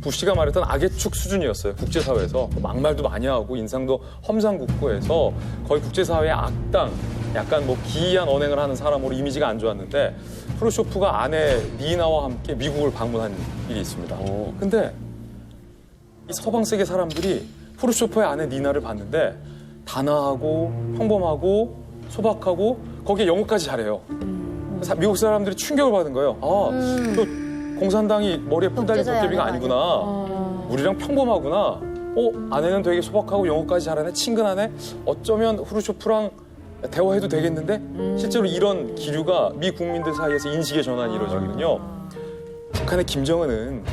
Speaker 1: 부시가 말했던 악의 축 수준이었어요. 국제사회에서 막말도 많이 하고 인상도 험상궂고해서 거의 국제사회의 악당, 약간 기이한 언행을 하는 사람으로 이미지가 안 좋았는데 후르쇼프가 아내 니나와 함께 미국을 방문한 일이 있습니다. 근데 이 서방 세계 사람들이 후르쇼프의 아내 니나를 봤는데 단아하고 평범하고 소박하고 거기에 영어까지 잘해요. 미국 사람들이 충격을 받은 거예요. 또 공산당이 머리에 뿔 달린 도깨비가 아니구나. 우리랑 평범하구나. 아내는 되게 소박하고 영어까지 잘하네. 친근하네. 어쩌면 후르쇼프랑 대화해도 되겠는데? 실제로 이런 기류가 미 국민들 사이에서 인식의 전환이 이루어지거든요. 북한의 김정은은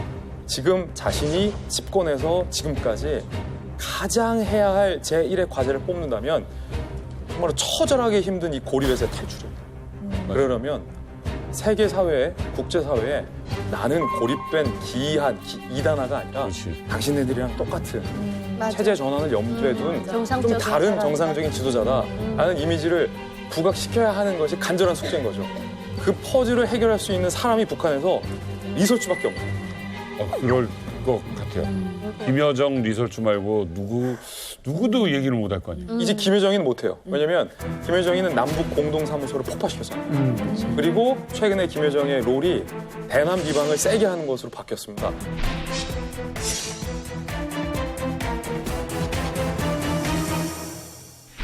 Speaker 1: 지금 자신이 집권해서 지금까지 가장 해야 할 제1의 과제를 뽑는다면 정말로 처절하게 힘든 이 고립에서의 탈출입니다. 그러려면 세계 사회에, 국제 사회에 나는 고립된 기이한 이단화가 아니라 당신네들이랑 똑같은 체제 전환을 염두에 둔 좀 다른 정상적인 지도자다라는 이미지를 부각시켜야 하는 것이 간절한 숙제인 거죠. 그 퍼즐을 해결할 수 있는 사람이 북한에서 리설주밖에 없어요.
Speaker 9: 그럴 것 같아요. 김여정, 리설주 말고 누구도 얘기를 못 할 거 아니에요.
Speaker 1: 이제 김여정이는 못해요. 왜냐면 김여정이는 남북 공동사무소를 폭파시켰어요. 그리고 최근에 김여정의 롤이 대남 비방을 세게 하는 것으로 바뀌었습니다.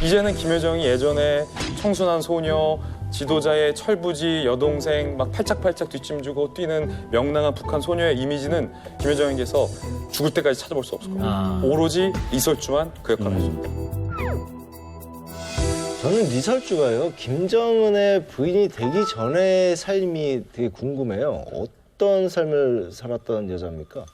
Speaker 1: 이제는 김여정이 예전에 청순한 소녀, 지도자의 철부지 여동생 막 팔짝팔짝 뒷짐지고 뛰는 명랑한 북한 소녀의 이미지는 김여정에게서 죽을 때까지 찾아볼 수 없을 겁니다. 오로지 리설주만 그 역할을 해줍니다.
Speaker 11: 저는 리설주가요, 김정은의 부인이 되기 전의 삶이 되게 궁금해요. 어떤 삶을 살았던 여자입니까?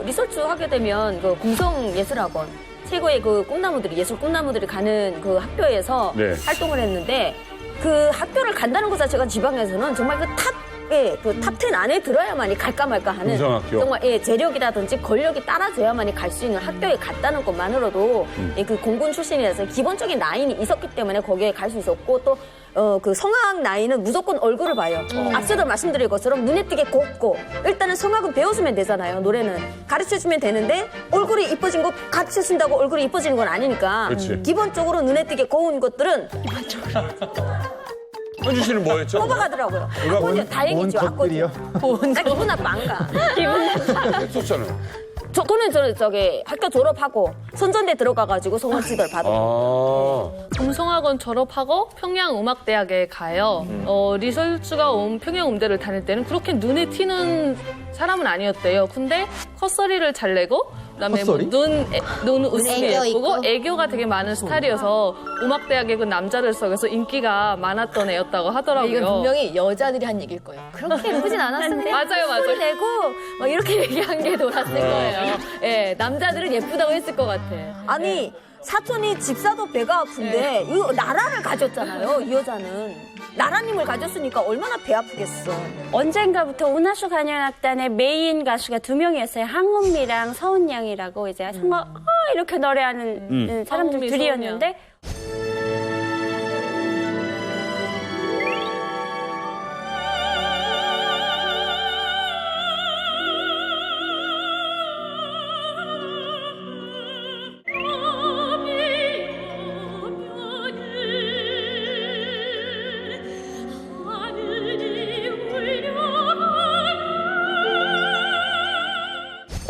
Speaker 18: 리서치 하게 되면 그 궁성예술학원 최고의 그 꿈나무들이 예술 꿈나무들이 가는 그 학교에서
Speaker 9: 네.
Speaker 18: 활동을 했는데 그 학교를 간다는 것 자체가 지방에서는 정말 그 탑 10 안에 들어야만이 갈까 말까 하는
Speaker 9: 금성학교.
Speaker 18: 정말 재력이라든지 권력이 따라줘야만이 갈 수 있는 학교에 갔다는 것만으로도 그 공군 출신이라서 기본적인 라인이 있었기 때문에 거기에 갈 수 있었고 또 그 성악 나이는 무조건 얼굴을 봐요. 앞서도 말씀드린 것처럼 눈에 띄게 곱고 일단은 성악은 배워주면 되잖아요. 노래는 가르쳐주면 되는데 얼굴이 이뻐진 거 가르쳐준다고 얼굴이 이뻐지는 건 아니니까
Speaker 9: 그렇지.
Speaker 18: 기본적으로 눈에 띄게 고운 것들은
Speaker 9: 현주 씨는 뭐 했죠?
Speaker 18: 뽑아가더라고요. 악보죠. 다행이죠. 악보죠. 나 기분 나빠 안 가. 기분 나빠.
Speaker 9: 했었잖아요.
Speaker 18: 저는 저기 학교 졸업하고 선전대 들어가가지고 성악 지도를 받았어요.
Speaker 2: 금성학원 졸업하고 평양음악대학에 가요. 리설주가 온 평양음대를 다닐 때는 그렇게 눈에 튀는 사람은 아니었대요. 근데 컷소리를 잘 내고 그다음에 뭐 눈 웃음이
Speaker 5: 애교
Speaker 2: 예쁘고
Speaker 5: 있고.
Speaker 2: 애교가 되게 많은 스타일이어서 음악대학의 그 남자들 속에서 인기가 많았던 애였다고 하더라고요.
Speaker 18: 이건 분명히 여자들이 한 얘기일 거예요. 그렇게 예쁘진 않았는데
Speaker 2: 맞아요, 맞아요.
Speaker 18: 소리 내고 막 이렇게 얘기한 게 돌았을 거예요. 예, 남자들은 예쁘다고 했을 것 같아. 아니 사촌이 집사도 배가 아픈데 이 나라를 가졌잖아요. 이 여자는 나라님을 가졌으니까 얼마나 배 아프겠어.
Speaker 8: 언젠가부터 운하수 관현악단의 메인 가수가 2명이었어요. 항은미랑 서은양이라고 이제 성악 이렇게 노래하는 사람들
Speaker 2: 항은미,
Speaker 8: 둘이었는데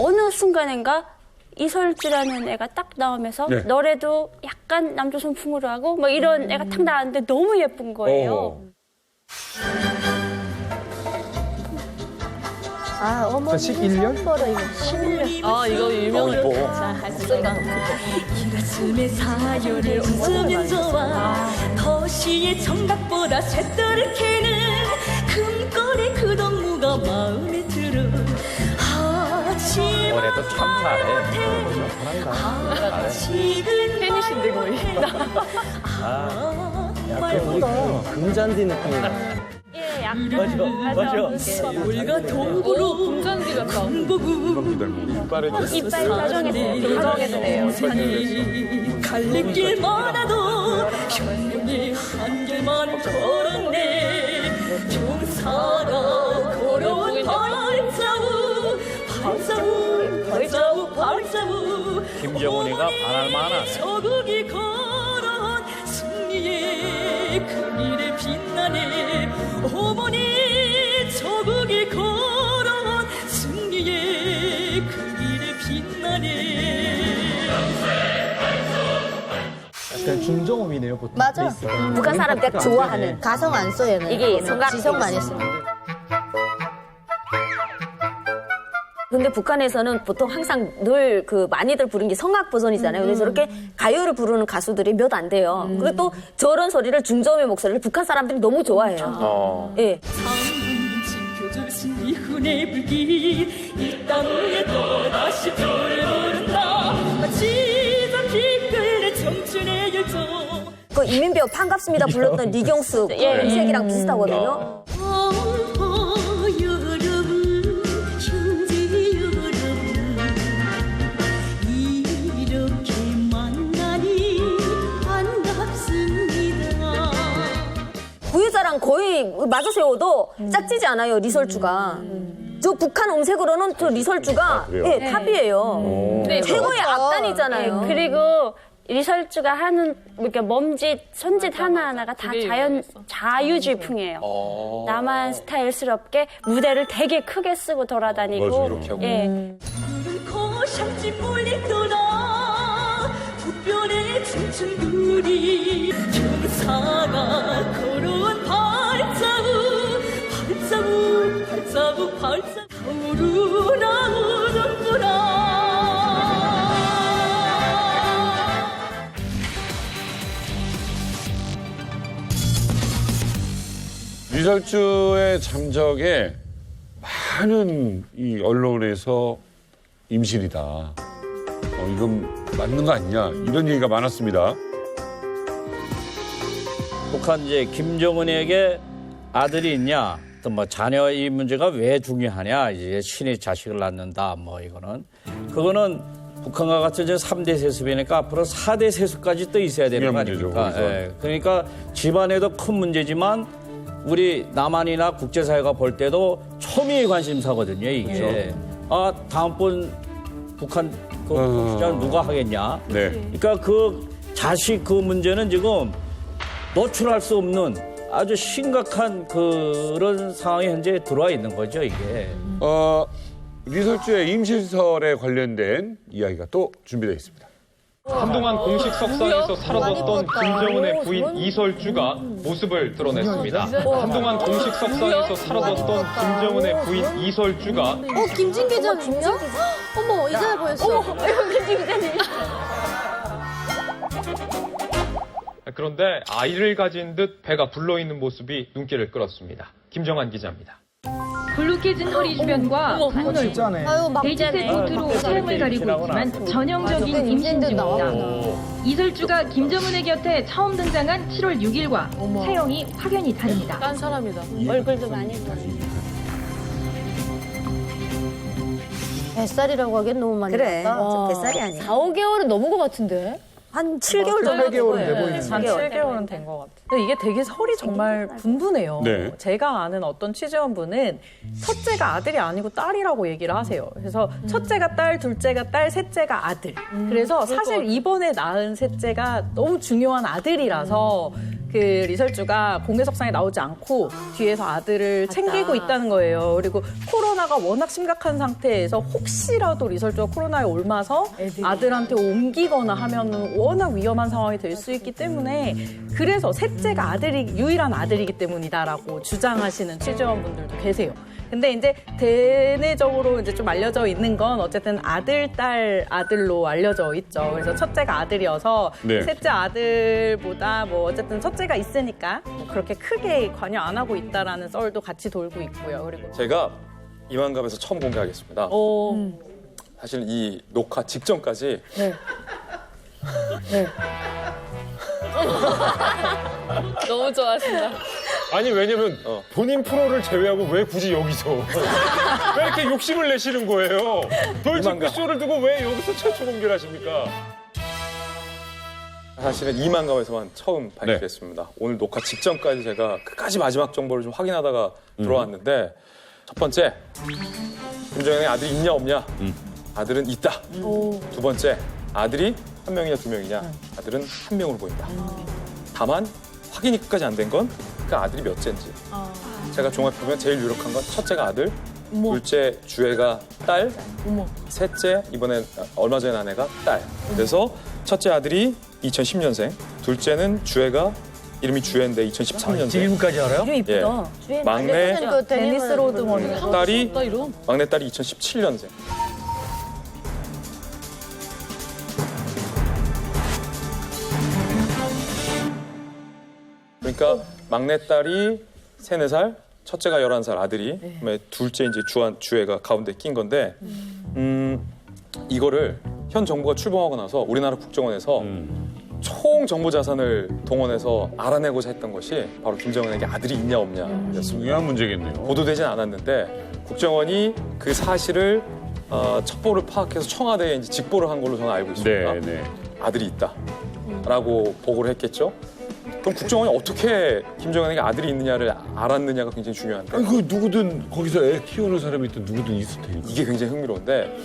Speaker 8: 어느 순간인가 이설주라는 애가 딱 나오면서
Speaker 9: 네.
Speaker 8: 노래도 약간 남조선풍으로 하고 뭐 이런 애가 딱 나왔는데 너무 예쁜 거예요.
Speaker 5: 아, 어머니
Speaker 7: 11년?
Speaker 5: 벌어 이거 11년.
Speaker 2: 아, 이거 유명해.
Speaker 18: 목소리가 너무
Speaker 19: 이 가슴에 사연을 웃으면 좋아 도시의 청각보다 쇳떠르게는 금거리 그 동무가 마음에 들어 하지만
Speaker 6: 노래도 참 잘해.
Speaker 2: 팬이신데 거의.
Speaker 11: 금잔디 느낌이다.
Speaker 8: 예, 약간
Speaker 10: 맞아.
Speaker 19: 우리가 동부로
Speaker 2: 금잔디 같다.
Speaker 8: 이빨 다정해서 돼요.
Speaker 19: 갈림길 많아도 혁명의 한길만 걸었네 경사가 걸어온 발자국 발자국
Speaker 6: 김정은이가 반할 만하네.
Speaker 19: 저국이 걸어온 승리의 그 길에 빛나네 어머니 저국이 걸어온 승리의 그 길에 빛나네
Speaker 7: 약간 중정음이네요, 보통.
Speaker 5: 맞아.
Speaker 7: 베이스가.
Speaker 18: 북한 사람 딱 좋아하는
Speaker 5: 가성 안 써, 얘는.
Speaker 18: 이게 성악
Speaker 5: 지성만 했으면.
Speaker 18: 근데 북한에서는 보통 항상 늘 그 많이들 부르는 게 성악 버전이잖아요. 그래서 이렇게 가요를 부르는 가수들이 몇 안 돼요. 그리고 또 저런 소리를 중저음의 목소리를 북한 사람들이 너무 좋아해요. 예.
Speaker 19: 지켜줄 신비훈의 불길 이 땅 위에 또다시 불어오른다 지저귀 끌는 청춘의 열정
Speaker 18: 그 이민배우 반갑습니다 불렀던 리경수 이색이랑 비슷하거든요.
Speaker 19: 여러분 형제 여러분 이렇게 만나니 반갑습니다
Speaker 18: 구유자랑 거의 맞아 세워도 짝지지 않아요 리설주가. 저 북한 음색으로는 저 리설주가 예, 탑이에요. 최고의 악단이잖아요.
Speaker 8: 그리고 리설주가 하는 이렇게 몸짓, 손짓 하나하나가 다 자유질풍이에요. 나만 스타일스럽게 무대를 되게 크게 쓰고 돌아다니고.
Speaker 9: 맞아, 이렇게 하고.
Speaker 8: 예.
Speaker 19: 고향집 몰리떠나 북변의 춤춘들이 경사가 걸어온 발자국 타오르나 오는구나
Speaker 9: 리설주의 잠적에 많은 이 언론에서 임실이다. 이건 맞는 거 아니냐 이런 얘기가 많았습니다.
Speaker 6: 북한 이제 김정은에게 아들이 있냐, 또 뭐 자녀 이 문제가 왜 중요하냐, 이제 신이 자식을 낳는다, 뭐 이거는 그거는 북한과 같은 이제 3대 세습이니까 앞으로 4대 세습까지 또 있어야 되는 거 아닙니까? 예. 그러니까 집안에도 큰 문제지만 우리 남한이나 국제사회가 볼 때도 초미의 관심사거든요, 이게. 아, 다음번 북한 그 누가 하겠냐?
Speaker 9: 네.
Speaker 6: 그러니까 그 자식 그 문제는 지금 노출할 수 없는 아주 심각한 그런 상황에 현재 들어와 있는 거죠, 이게.
Speaker 9: 리설주의 임시시설에 관련된 이야기가 또 준비되어 있습니다.
Speaker 20: 한동안 공식 석상에서 사라졌던 김정은의 부인 이설주가 모습을 드러냈습니다. 한동안 공식 석상에서 사라졌던 김정은의 부인 이설주가
Speaker 5: 김진 기자님요? 어머 이제 보였어.
Speaker 18: 김진 기자님.
Speaker 20: 그런데 아이를 가진 듯 배가 불러있는 모습이 눈길을 끌었습니다. 김정한 기자입니다.
Speaker 21: 불룩해진 허리 주변과 관절, 베이지색 코트로 사용을 가리고 있지만 전형적인 임신 중입니다. 이설주가 김정은의 곁에 처음 등장한 7월 6일과 사형이 확연히 다릅니다.
Speaker 2: 딴 사람이다.
Speaker 8: 얼굴도 많이 보이네.
Speaker 5: 뱃살이라고 하기엔 너무 많이
Speaker 18: 그래.
Speaker 5: 봤다.
Speaker 18: 뱃살이 아니야. 4, 5개월은 넘은 것 같은데? 한 7개월 정도?
Speaker 7: 8개월은 돼 보이는데.
Speaker 4: 한 7개월은 된 것 같아요. 근데 이게 되게 설이 정말 분분해요.
Speaker 9: 네.
Speaker 4: 제가 아는 어떤 취재원분은 첫째가 아들이 아니고 딸이라고 얘기를 하세요. 그래서 첫째가 딸, 둘째가 딸, 셋째가 아들. 그래서 사실 이번에 낳은 셋째가 너무 중요한 아들이라서 그 리설주가 공개석상에 나오지 않고 뒤에서 아들을 챙기고 있다는 거예요. 그리고 코로나가 워낙 심각한 상태에서 혹시라도 리설주가 코로나에 옮아서 아들한테 옮기거나 하면은 워낙 위험한 상황이 될 수 있기 때문에 그래서 셋째가 유일한 아들이기 때문이다라고 주장하시는 취재원분들도 계세요. 근데 이제 대내적으로 이제 좀 알려져 있는 건 어쨌든 아들, 딸, 아들로 알려져 있죠. 그래서 첫째가 아들이어서
Speaker 9: 네.
Speaker 4: 셋째 아들보다 뭐 어쨌든 첫째가 있으니까 뭐 그렇게 크게 관여 안 하고 있다라는 썰도 같이 돌고 있고요. 그리고
Speaker 1: 제가 이만갑에서 처음 공개하겠습니다. 사실 이 녹화 직전까지
Speaker 2: 네. 너무 좋아하신다.
Speaker 3: 아니 왜냐면 본인 프로를 제외하고 왜 굳이 여기서 왜 이렇게 욕심을 내시는 거예요? 돌직구쇼를 두고 왜 여기서 최초 공개를 하십니까?
Speaker 1: 사실은 이만갑에서만 처음 발표했습니다. 오늘 녹화 직전까지 제가 끝까지 마지막 정보를 좀 확인하다가 들어왔는데 첫 번째, 김정은의 아들이 있냐 없냐? 아들은 있다. 두 번째, 아들이 한 명이냐 두 명이냐? 아들은 한 명으로 보인다. 다만 확인이 끝까지 안 된 건 그 아들이 몇째인지. 제가 종합해보면 제일 유력한 건 첫째가 아들, 둘째 주애가 딸, 셋째 이번에 얼마 전에 난 애가 딸. 그래서 첫째 아들이 2010년생, 둘째는 주애가 이름이 주애인데 2013년생.
Speaker 10: 이름까지 알아요?
Speaker 18: 이름 이쁘다.
Speaker 1: 예. 막내
Speaker 4: 데니스 로드먼
Speaker 1: 딸이 막내 딸이 2017년생. 그러니까 막내딸이 3, 4살, 첫째가 11살 아들이, 그다음에 둘째 이제 주애가 가운데 낀 건데, 이거를 현 정부가 출범하고 나서 우리나라 국정원에서 총 정보 자산을 동원해서 알아내고자 했던 것이 바로 김정은에게 아들이 있냐 없냐였습니다.
Speaker 9: 중요한 문제겠네요.
Speaker 1: 보도되진 않았는데 국정원이 그 사실을 첩보를 파악해서 청와대에 이제 직보를 한 걸로 저는 알고 있습니다.
Speaker 9: 네.
Speaker 1: 아들이 있다라고 보고를 했겠죠. 그럼 국정원이 어떻게 김정은에게 아들이 있느냐를 알았느냐가 굉장히 중요한데.
Speaker 9: 아니, 그 누구든 거기서 애 키우는 사람이 있든 누구든 있을 테니까.
Speaker 1: 이게 굉장히 흥미로운데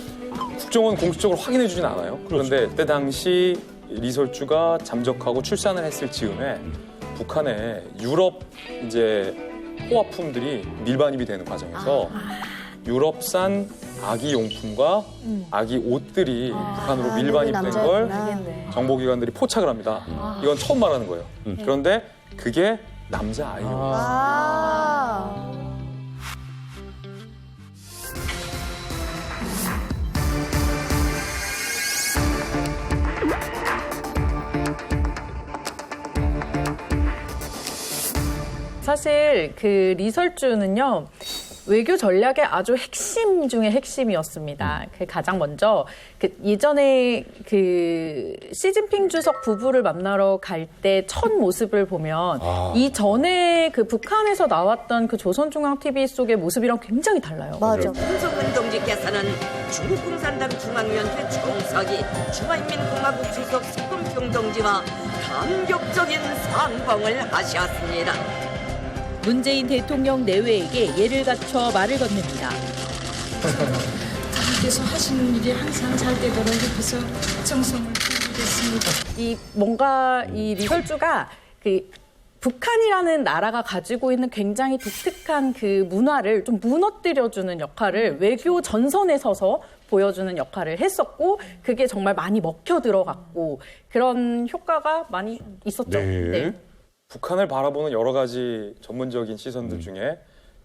Speaker 1: 국정원 공식적으로 확인해주진 않아요. 그런데 그때 당시 리설주가 잠적하고 출산을 했을 즈음에 북한의 유럽 이제 호화품들이 밀반입이 되는 과정에서 유럽산 아기 용품과 아기 옷들이 북한으로 밀반입된 걸 정보기관들이 포착을 합니다. 이건 처음 말하는 거예요. 그런데 그게 남자 아이였어요.
Speaker 4: 사실 그 리설주는요. 외교 전략의 아주 핵심 중에 핵심이었습니다. 그 가장 먼저 예전에 시진핑 주석 부부를 만나러 갈 때 첫 모습을 보면 이전에 북한에서 나왔던 조선중앙 TV 속의 모습이랑 굉장히 달라요.
Speaker 5: 맞아.
Speaker 14: 김정은 동지께서는 중국共産당 중앙위원회 총서기 중화인민공화국 주석习近平동지와 감격적인 상봉을 하셨습니다.
Speaker 12: 문재인 대통령 내외에게 예를 갖춰 말을 건넵니다.
Speaker 19: 당께서 하시는 일이 항상 잘 되도록 옆에서 정성을 기울이겠습니다.
Speaker 4: 뭔가 이 리설주가 북한이라는 나라가 가지고 있는 굉장히 독특한 문화를 좀 무너뜨려주는 역할을 외교 전선에 서서 보여주는 역할을 했었고 그게 정말 많이 먹혀 들어갔고 그런 효과가 많이 있었죠. 네.
Speaker 1: 북한을 바라보는 여러 가지 전문적인 시선들 중에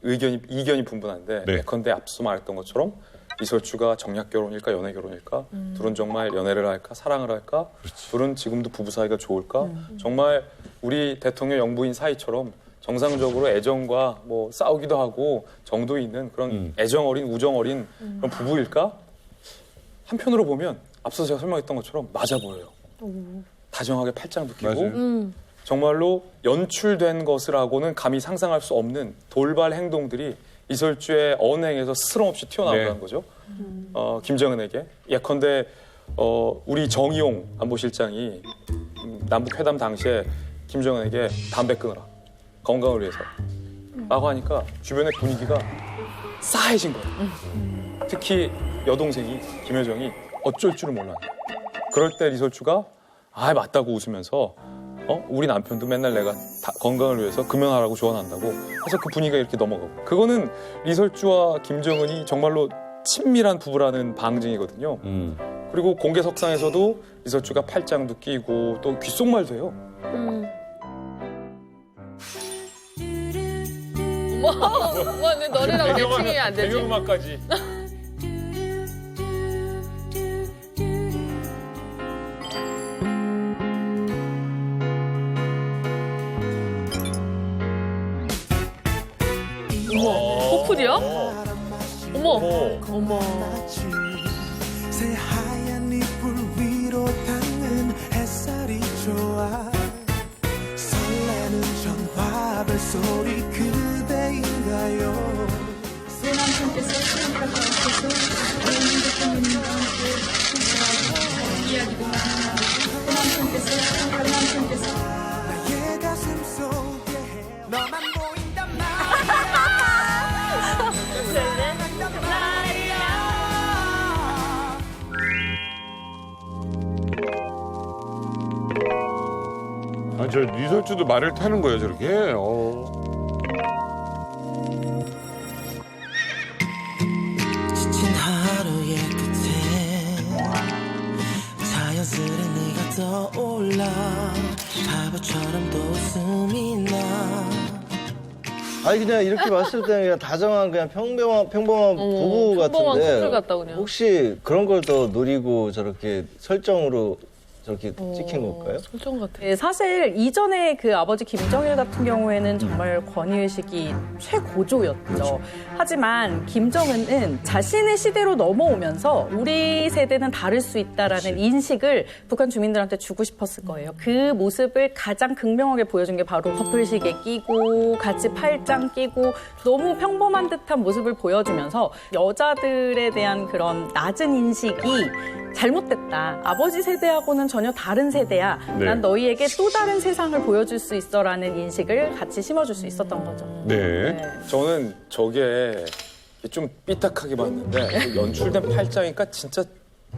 Speaker 1: 이견이 분분한데 예컨대 앞서 말했던 것처럼 리설주가 정략 결혼일까 연애 결혼일까? 둘은 정말 연애를 할까? 사랑을 할까? 둘은 지금도 부부 사이가 좋을까? 정말 우리 대통령 영부인 사이처럼 정상적으로 애정과 싸우기도 하고 정도 있는 그런 애정 어린 우정 어린 그런 부부일까? 한편으로 보면 앞서 제가 설명했던 것처럼 맞아 보여요. 다정하게 팔짱도 끼고 정말로 연출된 것이라고는 감히 상상할 수 없는 돌발 행동들이 리설주의 언행에서 스스럼없이 튀어나오는 거죠. 김정은에게. 예컨대 우리 정의용 안보실장이 남북 회담 당시에 김정은에게 담배 끊으라. 건강을 위해서. 라고 하니까 주변의 분위기가 싸해진 거예요. 특히 여동생이 김여정이 어쩔 줄을 몰라. 그럴 때 리설주가 맞다고 웃으면서 우리 남편도 맨날 내가 건강을 위해서 금연하라고 조언한다고 해서 그 분위기가 이렇게 넘어가고 그거는 리설주와 김정은이 정말로 친밀한 부부라는 방증이거든요. 그리고 공개석상에서도 리설주가 팔짱도 끼고 또 귓속말도 해요.
Speaker 2: 근데 너네랑 매칭이 안 되지?
Speaker 3: 배경음악까지.
Speaker 2: 커플이야? 어머.
Speaker 15: 새하얀 이불 위로 닿는 햇살이 좋아 설레는 전화벨 소리 그대인가요
Speaker 19: 내 남편께서 수영과 가서 대통령님과 함께 이야기도 많이 하고 내 남편께서
Speaker 15: 나의 가슴 속에 너만 보인단
Speaker 9: 저 리설주도 말을 타는 거예요, 저렇게.
Speaker 15: 지친 하루의 끝에 자연스레 네가 떠올라 바보처럼 또 웃음이 나
Speaker 11: 그냥 이렇게 봤을 때는 그냥 다정한 그냥 평범한 부부
Speaker 2: 평범한
Speaker 11: 같은데
Speaker 2: 커플 같다, 그냥.
Speaker 11: 혹시 그런 걸 더 노리고 저렇게 설정으로 저렇게 찍힌 걸까요?
Speaker 2: 설정 같아.
Speaker 4: 네, 사실 이전에 아버지 김정일 같은 경우에는 정말 권위의식이 최고조였죠.
Speaker 11: 그렇죠.
Speaker 4: 하지만 김정은은 자신의 시대로 넘어오면서 우리 세대는 다를 수 있다라는 인식을 북한 주민들한테 주고 싶었을 거예요. 그 모습을 가장 극명하게 보여준 게 바로 커플식에 끼고 같이 팔짱 끼고 너무 평범한 듯한 모습을 보여주면서 여자들에 대한 그런 낮은 인식이 잘못됐다. 아버지 세대하고는 전혀 다른 세대야.
Speaker 9: 네.
Speaker 4: 난 너희에게 또 다른 세상을 보여줄 수 있어라는 인식을 같이 심어줄 수 있었던 거죠.
Speaker 9: 네.
Speaker 1: 저는 저게 좀 삐딱하게 봤는데 연출된 팔짱이니까 진짜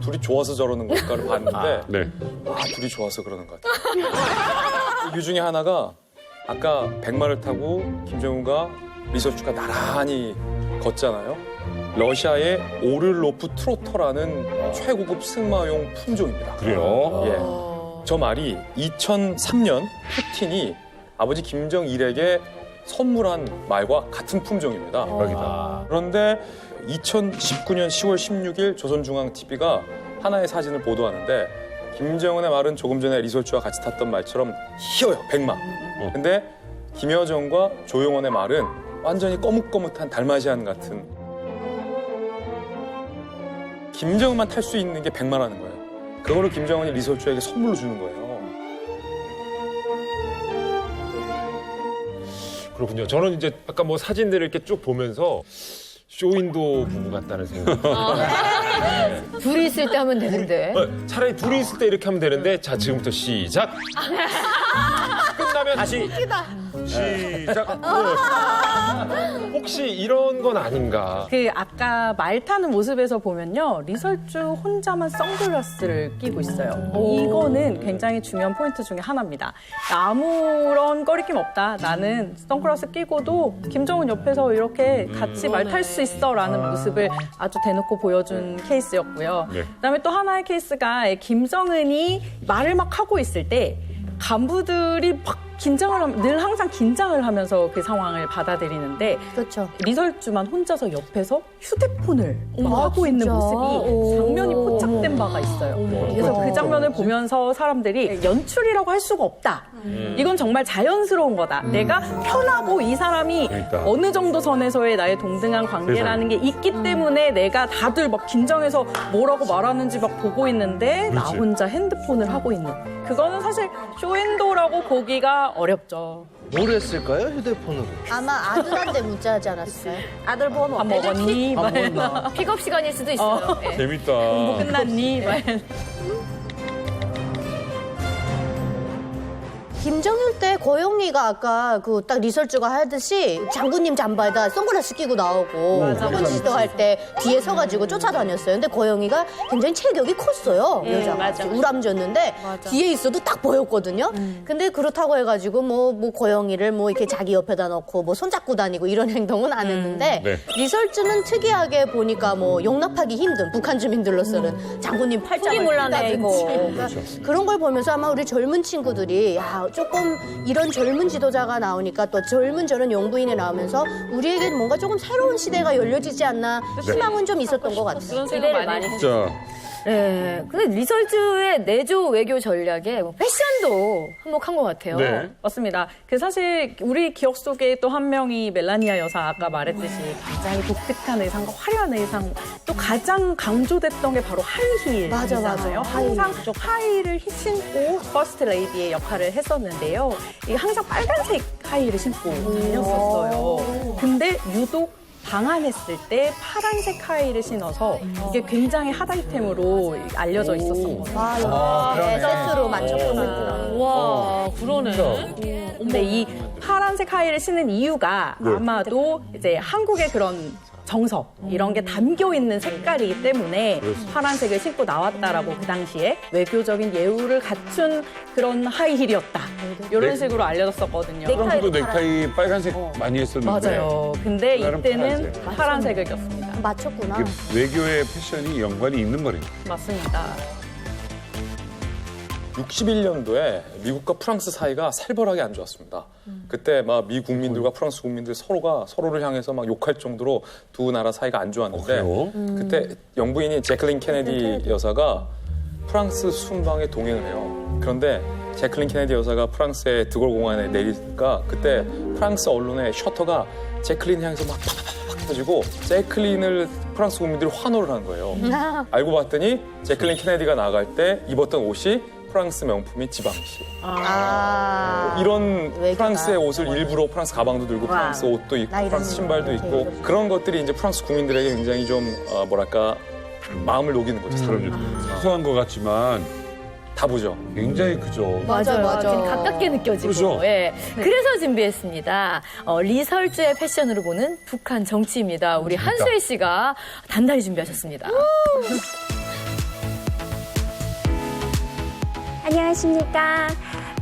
Speaker 1: 둘이 좋아서 저러는 걸까를 봤는데 둘이 좋아서 그러는 것 같아요. 이유 중에 하나가 아까 백마를 타고 김정은과 리설주가 나란히 걷잖아요. 러시아의 오를로프 트로터라는 최고급 승마용 품종입니다.
Speaker 9: 그래요?
Speaker 1: 저 말이 2003년 푸틴이 아버지 김정일에게 선물한 말과 같은 품종입니다. 그런데 2019년 10월 16일 조선중앙TV가 하나의 사진을 보도하는데 김정은의 말은 조금 전에 리설주와 같이 탔던 말처럼 희어요, 백마. 근데 김여정과 조용원의 말은 완전히 거뭇거뭇한 달마시안 같은 김정은만 탈 수 있는 게 100마라는 거예요. 그거를 김정은이 리설주에게 선물로 주는 거예요.
Speaker 3: 그렇군요. 저는 이제 아까 뭐 사진들을 이렇게 쭉 보면서 쇼윈도 부부 같다는 생각.
Speaker 13: 둘이 있을 때 하면 되는데.
Speaker 3: 차라리 둘이 있을 때 이렇게 하면 되는데 자 지금부터 시작. 끝나면 다시 시작. 혹시 이런 건 아닌가?
Speaker 4: 그 아까 말 타는 모습에서 보면요, 리설주 혼자만 선글라스를 끼고 있어요. 이거는 굉장히 중요한 포인트 중에 하나입니다. 아무런 꺼리낌 없다. 나는 선글라스 끼고도 김정은 옆에서 이렇게 같이 말 탈 수 있어라는 모습을 아주 대놓고 보여준 케이스였고요.
Speaker 9: 네.
Speaker 4: 그다음에 또 하나의 케이스가 김정은이 말을 막 하고 있을 때 간부들이 막 늘 항상 긴장을 하면서 그 상황을 받아들이는데
Speaker 5: 그렇죠.
Speaker 4: 리설주만 혼자서 옆에서 휴대폰을 막 하고 있는 모습이 장면이 포착된 바가 있어요. 그래서 그 장면을 보면서 사람들이 연출이라고 할 수가 없다. 이건 정말 자연스러운 거다. 내가 편하고 이 사람이
Speaker 9: 그러니까.
Speaker 4: 어느 정도 선에서의 나의 동등한 관계라는 게 있기 때문에 내가 다들 막 긴장해서 뭐라고 말하는지 막 보고 있는데 나
Speaker 9: 그렇지.
Speaker 4: 혼자 핸드폰을 하고 있는. 그거는 사실 쇼윈도라고 보기가 어렵죠.
Speaker 11: 뭘 했을까요? 휴대폰으로.
Speaker 5: 아마 아들한테 문자하지 않았을까요?
Speaker 13: 아들 번호.
Speaker 4: 밥 먹었니?
Speaker 11: 밥 먹었나?
Speaker 13: 픽업 시간일 수도 있어요. 예.
Speaker 9: 재밌다.
Speaker 4: 공부 끝났니?
Speaker 5: 김정일 때 고영리가 아까 그 딱 리설주가 하듯이 장군님 잠바에다 선글라스 끼고 나오고 그런 지도할 때 뒤에 서가지고 쫓아다녔어요. 근데 고영이가 굉장히 체격이 컸어요. 여자가
Speaker 8: 맞아.
Speaker 5: 우람졌는데 뒤에 있어도 딱 보였거든요. 근데 그렇다고 해가지고 뭐 고영이를 뭐 이렇게 자기 옆에다 놓고 뭐 손잡고 다니고 이런 행동은 안 했는데
Speaker 9: 네.
Speaker 5: 리설주는 특이하게 보니까 뭐 용납하기 힘든 북한 주민들로서는 장군님 팔짱을
Speaker 13: 몰라내, 이거.
Speaker 5: 그러니까 그런 걸 보면서 아마 우리 젊은 친구들이 야 조금 이런 젊은 지도자가 나오니까 또 젊은 저런 영부인이 나오면서 우리에게 뭔가 조금 새로운 시대가 열려지지 않나 희망은 좀 있었던 것 같아요.
Speaker 2: 그런 생각 많이 했어요.
Speaker 9: 자,
Speaker 13: 네. 근데 리설주의 내조 외교 전략에 뭐 패션도 한몫한 것 같아요.
Speaker 9: 네.
Speaker 4: 맞습니다. 그 사실 우리 기억 속에 또 한 명이 멜라니아 여사 아까 말했듯이 굉장히 독특한 의상과 화려한 의상 또 가장 강조됐던 게 바로 하이힐이잖아요. 항상 하이힐을 신고 퍼스트 레이디의 역할을 했었는데요. 이게 항상 빨간색 하이힐을 신고 다녔었어요. 근데 유독 방한했을 때 파란색 하이힐을 신어서 이게 굉장히 핫 아이템으로 알려져 있었거든요.
Speaker 5: 네, 세트로 맞췄구나.
Speaker 2: 와, 그러네.
Speaker 4: 근데 이 파란색 하이힐을 신는 이유가 아마도 이제 한국의 그런 정석 이런 게 담겨 있는 색깔이기 때문에 파란색을 신고 나왔다라고 그 당시에 외교적인 예우를 갖춘 그런 하이힐이었다. 이런 식으로 알려졌었거든요.
Speaker 9: 트럼프도 넥타이 빨간색 많이 했었는데.
Speaker 4: 맞아요. 근데
Speaker 9: 나름
Speaker 4: 이때는
Speaker 9: 파란색.
Speaker 4: 파란색을 꼈습니다.
Speaker 5: 맞췄구나.
Speaker 9: 이게 외교의 패션이 연관이 있는 거네요.
Speaker 4: 맞습니다.
Speaker 1: 61년도에 미국과 프랑스 사이가 살벌하게 안 좋았습니다. 그때 막 미 국민들과 프랑스 국민들 서로가 서로를 향해서 막 욕할 정도로 두 나라 사이가 안 좋았는데 그때 영부인인 제클린 케네디 여사가 프랑스 순방에 동행을 해요. 그런데 제클린 케네디 여사가 프랑스의 드골 공항에 내리니까 그때 프랑스 언론의 셔터가 제클린 향해서 막 팍팍팍 터지고 제클린을 프랑스 국민들이 환호를 한 거예요. 알고 봤더니 제클린 케네디가 나갈 때 입었던 옷이 프랑스 명품인 지방시. 이런 프랑스의 옷을 일부러 프랑스 가방도 들고 프랑스 옷도 입고 프랑스 신발도 입고 그런 것들이 이제 프랑스 국민들에게 굉장히 좀 뭐랄까 마음을 녹이는 거죠.
Speaker 9: 사소한 것 같지만
Speaker 1: 다 보죠.
Speaker 9: 굉장히 크죠.
Speaker 13: 맞아요. 지금 가깝게 느껴지고.
Speaker 9: 그렇죠.
Speaker 13: 예. 그래서 준비했습니다. 리설주의 패션으로 보는 북한 정치입니다. 우리 한수혜 씨가 단단히 준비하셨습니다.
Speaker 8: 안녕하십니까.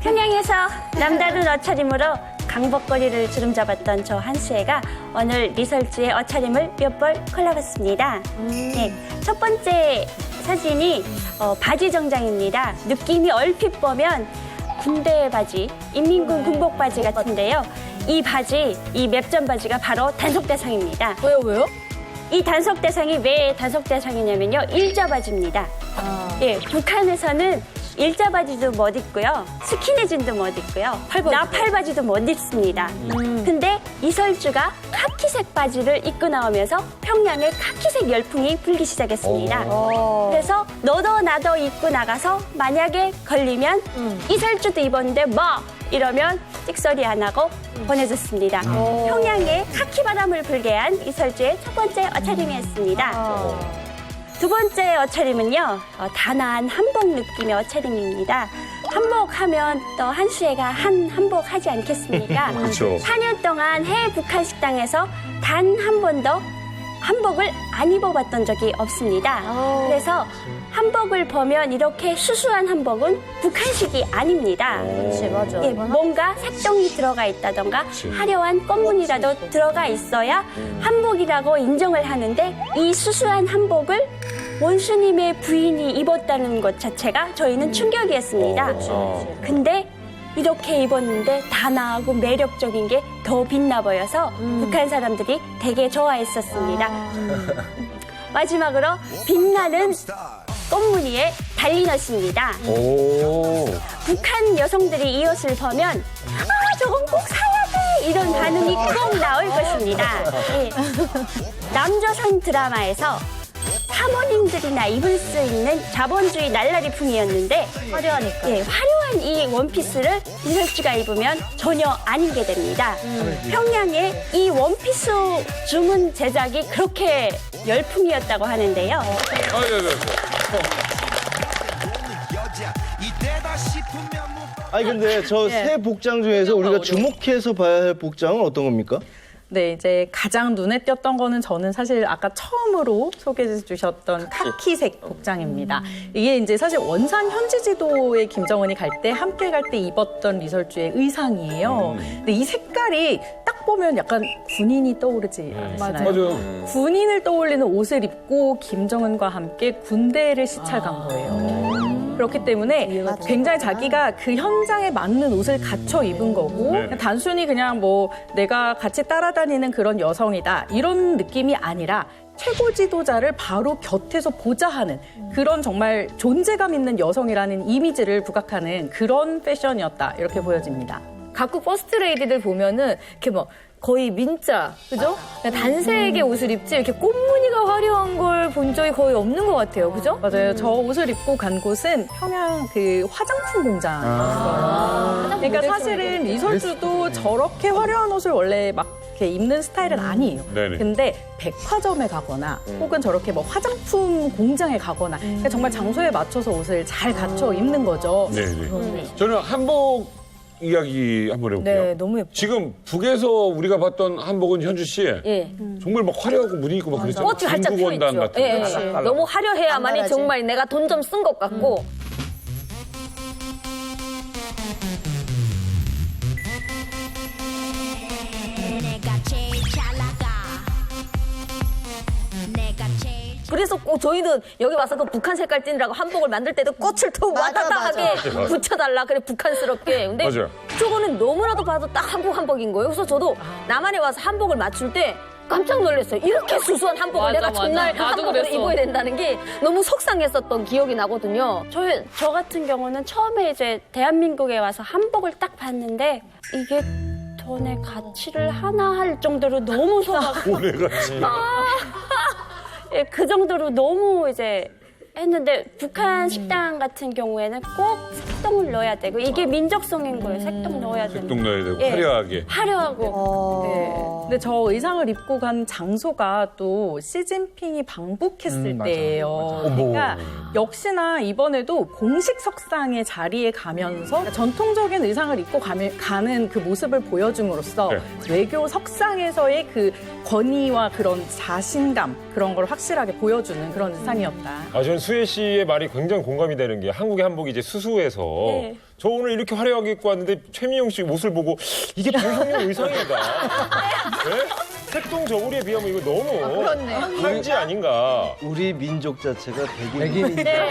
Speaker 8: 평양에서 남다른 옷차림으로 강복거리를 주름잡았던 저 한수혜가 오늘 리설주의 옷차림을 몇 벌 골라봤습니다. 네, 첫 번째 사진이 바지 정장입니다. 느낌이 얼핏 보면 군대 바지, 인민군 군복 바지 같은데요. 이 바지, 이 맵점 바지가 바로 단속 대상입니다.
Speaker 13: 왜요?
Speaker 8: 이 단속 대상이 왜 단속 대상이냐면요. 일자 바지입니다. 예, 북한에서는 일자 바지도 못 입고요. 스키니진도 못 입고요. 나팔 바지도 못 입습니다. 근데 이설주가 카키색 바지를 입고 나오면서 평양에 카키색 열풍이 불기 시작했습니다. 그래서 너도 나도 입고 나가서 만약에 걸리면 이설주도 입었는데 뭐 이러면 찍소리 안 하고 보내줬습니다. 평양에 카키 바람을 불게 한 이설주의 첫 번째 어차림이었습니다. 두 번째 어차림은요, 단아한 한복 느낌의 어차림입니다. 한복하면 또 한수혜가 한복 하지 않겠습니까?
Speaker 9: 그렇죠.
Speaker 8: 4년 동안 해외 북한 식당에서 단 한 번도 한복을 안 입어봤던 적이 없습니다. 그래서 한복을 보면 이렇게 수수한 한복은 북한식이 아닙니다.
Speaker 18: 그렇지, 맞아.
Speaker 8: 예, 뭔가 색동이 들어가 있다던가 화려한 꽃무늬라도 들어가 있어야 한복이라고 인정을 하는데 이 수수한 한복을 원수님의 부인이 입었다는 것 자체가 저희는 충격이었습니다. 근데 이렇게 입었는데 단아하고 매력적인 게 더 빛나 보여서 북한 사람들이 되게 좋아했었습니다. 마지막으로 빛나는 꽃무늬의 달린 옷입니다. 북한 여성들이 이 옷을 보면 저건 꼭 사야 돼! 이런 반응이 꼭 나올 것입니다. 예. 남조선 드라마에서 사모님들이나 입을 수 있는 자본주의 날라리풍이었는데
Speaker 18: 화려하니까.
Speaker 8: 예, 화려한 이 원피스를 이설주가 입으면 전혀 안 입게 됩니다. 평양에 이 원피스 주문 제작이 그렇게 열풍이었다고 하는데요.
Speaker 11: 아니 근데 저 새 복장 중에서 우리가 주목해서 봐야 할 복장은 어떤 겁니까?
Speaker 4: 네, 이제 가장 눈에 띄었던 거는 저는 사실 아까 처음으로 소개해 주셨던 카키색 복장입니다. 이게 이제 사실 원산 현지지도에 김정은이 갈 때 함께 갈 때 입었던 리설주의 의상이에요. 근데 이 색깔이 딱 보면 약간 군인이 떠오르지 않으시나요?
Speaker 9: 맞아요.
Speaker 4: 군인을 떠올리는 옷을 입고 김정은과 함께 군대를 시찰 간 거예요. 그렇기 때문에 굉장히 자기가 그 현장에 맞는 옷을 갖춰 입은 거고
Speaker 9: 네.
Speaker 4: 단순히 그냥 뭐 내가 같이 따라다니는 그런 여성이다 이런 느낌이 아니라 최고 지도자를 바로 곁에서 보자 하는 그런 정말 존재감 있는 여성이라는 이미지를 부각하는 그런 패션이었다 이렇게 보여집니다.
Speaker 13: 각국 퍼스트레이디들 보면은 이렇게 뭐 거의 민자, 그죠? 그냥 단색의 옷을 입지 이렇게 꽃무늬가 화려한 걸 본 적이 거의 없는 것 같아요, 그죠?
Speaker 4: 맞아요. 저 옷을 입고 간 곳은 평양 그 화장품 공장이었어요. 그러니까 사실은 이설주도 저렇게 화려한 옷을 원래 막 이렇게 입는 스타일은 아니에요.
Speaker 9: 네네.
Speaker 4: 근데 백화점에 가거나 혹은 저렇게 뭐 화장품 공장에 가거나 그러니까 정말 장소에 맞춰서 옷을 잘 갖춰 입는 거죠.
Speaker 9: 네네. 저는 한복 이야기 한번 해볼게요.
Speaker 18: 네, 너무 예뻐.
Speaker 9: 지금 북에서 우리가 봤던 한복은 현주 씨
Speaker 18: 예.
Speaker 9: 정말 막 화려하고 무늬 있고 막 그랬잖아요.
Speaker 18: 꽃이 활짝 피어
Speaker 9: 중국원단
Speaker 18: 있죠.
Speaker 9: 같은
Speaker 18: 예,
Speaker 9: 거.
Speaker 18: 예. 너무 화려해야만이 정말 내가 돈 좀 쓴 것 같고. 그래서 꼭 저희는 여기 와서 그 북한 색깔 띠라고 한복을 만들 때도 꽃을 또 와다다하게 붙여달라 그래 북한스럽게. 근데
Speaker 9: 맞아요.
Speaker 18: 저거는 너무나도 봐도 딱 한국 한복인 거예요. 그래서 저도 남한에 와서 한복을 맞출 때 깜짝 놀랐어요. 이렇게 수수한 한복을 내가 정말 한복을 입어야 된다는 게 너무 속상했었던 기억이 나거든요.
Speaker 8: 저 같은 경우는 처음에 이제 대한민국에 와서 한복을 딱 봤는데 이게 돈의 가치를 하나 할 정도로 너무 소박하고
Speaker 9: 돈의 가치.
Speaker 8: 예, 그 정도로 너무 이제 했는데 북한 식당 같은 경우에는 꼭 색동을 넣어야 되고 이게 민족성인 거예요. 색동 넣어야 되는.
Speaker 9: 색동 넣어야 되고
Speaker 8: 예.
Speaker 9: 화려하게.
Speaker 8: 화려하고.
Speaker 4: 네. 근데 저 의상을 입고 간 장소가 또 시진핑이 방북했을 때예요. 그러니까 역시나 이번에도 공식 석상의 자리에 가면서 전통적인 의상을 입고 가는 그 모습을 보여줌으로써 외교 석상에서의 그 권위와 그런 자신감 그런 걸 확실하게 보여주는 그런 의상이었다.
Speaker 3: 저는 수혜 씨의 말이 굉장히 공감이 되는 게 한국의 한복이 이제 수수해서 저 오늘 이렇게 화려하게 입고 왔는데 최미영 씨 옷을 보고 이게 불성용 의상이다. 네? 색동 저고리에 비하면 이거 너무 한지 아닌가.
Speaker 11: 우리 민족 자체가
Speaker 7: 백인인데.
Speaker 11: 백인인데.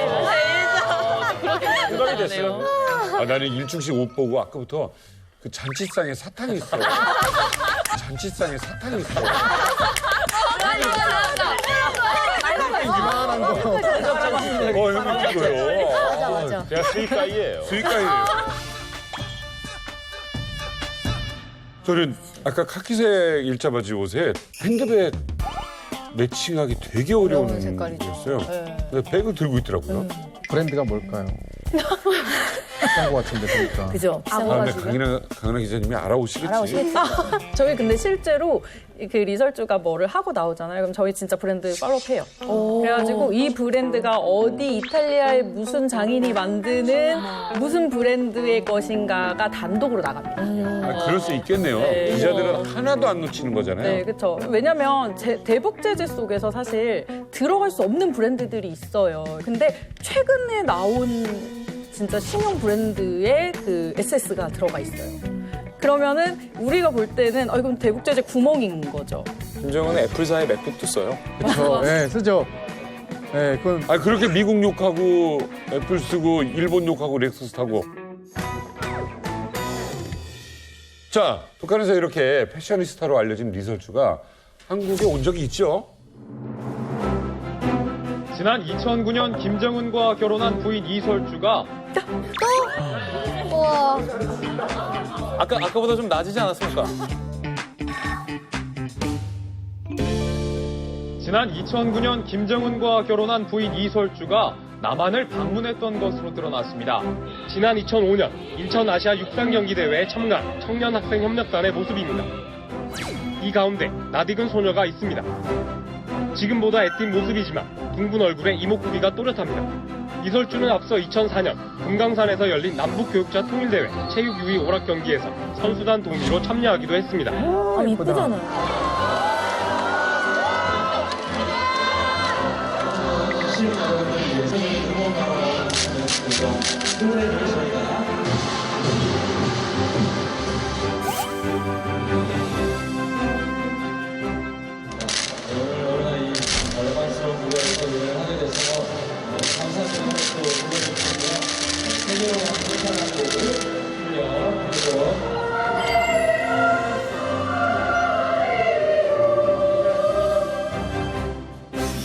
Speaker 3: 공감이 됐어요.
Speaker 9: 나는 일중식 옷 보고 아까부터 그 잔치상에 사탕이 있어. 잔치상에 사탕이 있어.
Speaker 7: 이만한 거.
Speaker 9: 형님 이거요.
Speaker 18: 맞아.
Speaker 2: 아니에요.
Speaker 3: 제가 스윗가이예요.
Speaker 9: 스윗가이예요. 저는 아까 카키색 일자바지 옷에 핸드백 매칭하기 되게 어려운 색깔이었어요. 근데 백을 들고 있더라고요.
Speaker 7: 브랜드가 뭘까요? 비싼 것 같은데 보니까.
Speaker 4: 그죠?
Speaker 9: 다음에 강은하 기자님이 알아오시겠지.
Speaker 4: 저희 근데 실제로 그 리설주가 뭐를 하고 나오잖아요. 그럼 저희 진짜 브랜드 팔로우해요. 그래가지고 이 브랜드가 어디 이탈리아의 무슨 장인이 만드는 무슨 브랜드의 것인가가 단독으로 나갑니다.
Speaker 9: 아, 그럴 수 있겠네요.
Speaker 4: 네.
Speaker 9: 기자들은 하나도 안 놓치는 거잖아요.
Speaker 4: 네, 그렇죠. 왜냐하면 대북 제재 속에서 사실 들어갈 수 없는 브랜드들이 있어요. 근데 최근에 나온 진짜 신형 브랜드의 그 SS가 들어가 있어요. 그러면은 우리가 볼 때는 이건 대북 제재 구멍인 거죠.
Speaker 1: 김정은은 애플사의 맥북도 써요.
Speaker 7: 그렇죠. 네, 쓰죠. 네, 그건
Speaker 9: 아 그렇게 미국 욕하고 애플 쓰고 일본 욕하고 렉서스 타고. 자, 북한에서 이렇게 패셔니스타로 알려진 리설주가 한국에 온 적이 있죠?
Speaker 20: 지난 2009년 김정은과 결혼한 부인 이설주가
Speaker 5: 우와.
Speaker 1: 아까보다 좀 나아지지 않았습니까?
Speaker 20: 지난 2009년 김정은과 결혼한 부인 이설주가 남한을 방문했던 것으로 드러났습니다. 지난 2005년 인천 아시아 육상경기대회에 참가한 청년학생협력단의 모습입니다. 이 가운데 낯익은 소녀가 있습니다. 지금보다 애띤 모습이지만 둥근 얼굴에 이목구비가 또렷합니다. 이설주는 앞서 2004년 금강산에서 열린 남북교육자 통일대회 체육 6위 오락 경기에서 선수단 동미로 참여하기도 했습니다.
Speaker 13: 이쁘잖아요.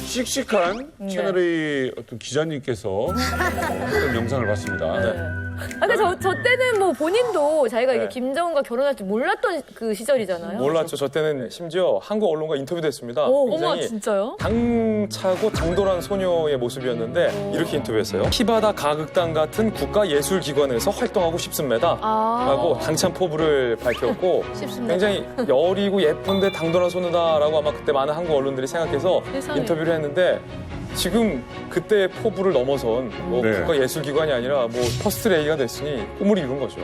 Speaker 9: 씩씩한 채널의 어떤 기자님께서 했던 영상을 봤습니다. 네.
Speaker 13: 근데 저 때는 뭐 본인도 자기가
Speaker 1: 네.
Speaker 13: 이게 김정은과 결혼할 줄 몰랐던 그 시절이잖아요.
Speaker 1: 몰랐죠. 저 때는 심지어 한국 언론과 인터뷰도 했습니다.
Speaker 13: 어머, 진짜요?
Speaker 1: 당차고 당돌한 소녀의 모습이었는데 이렇게 인터뷰했어요. 키바다 가극단 같은 국가예술기관에서 활동하고 싶습니다. 라고 당찬 포부를 밝혔고 굉장히 여리고 예쁜데 당돌한 소녀다라고 아마 그때 많은 한국 언론들이 생각해서
Speaker 2: 세상에.
Speaker 1: 인터뷰를 했는데 지금 그때의 포부를 넘어선 뭐
Speaker 9: 네.
Speaker 1: 국가예술기관이 아니라 뭐 퍼스트레이가 됐으니 꿈을 이룬 거죠.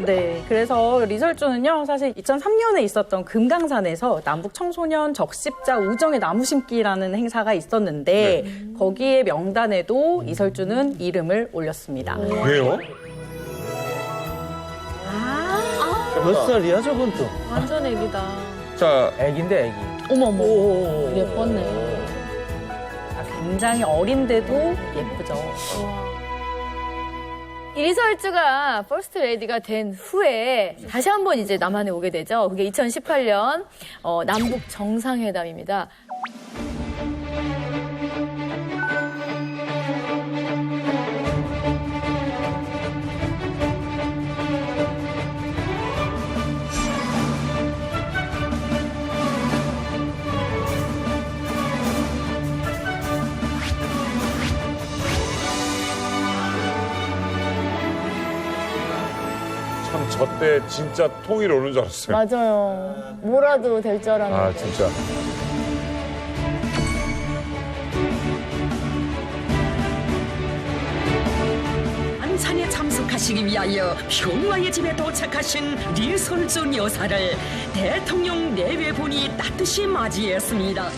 Speaker 4: 네, 그래서 리설주는요, 사실 2003년에 있었던 금강산에서 남북 청소년 적십자 우정의 나무 심기라는 행사가 있었는데 거기에 명단에도 이설주는 이름을 올렸습니다.
Speaker 9: 왜요?
Speaker 11: 몇 살이야 저건 또?
Speaker 2: 완전 애기다.
Speaker 9: 자,
Speaker 10: 애기인데 애기.
Speaker 2: 어머머. 예뻤네.
Speaker 4: 굉장히 어린데도 예쁘죠.
Speaker 13: 이설주가 퍼스트 레이디가 된 후에 다시 한번 이제 남한에 오게 되죠. 그게 2018년 남북 정상회담입니다.
Speaker 9: 참 저 때 진짜 통일 오는 줄 알았어요.
Speaker 13: 맞아요. 뭐라도 될 줄 알았는데.
Speaker 9: 아, 진짜.
Speaker 14: 안산에 참석하시기 위하여 평화의 집에 도착하신 리설주 여사를 대통령 내외분이 따뜻이 맞이했습니다.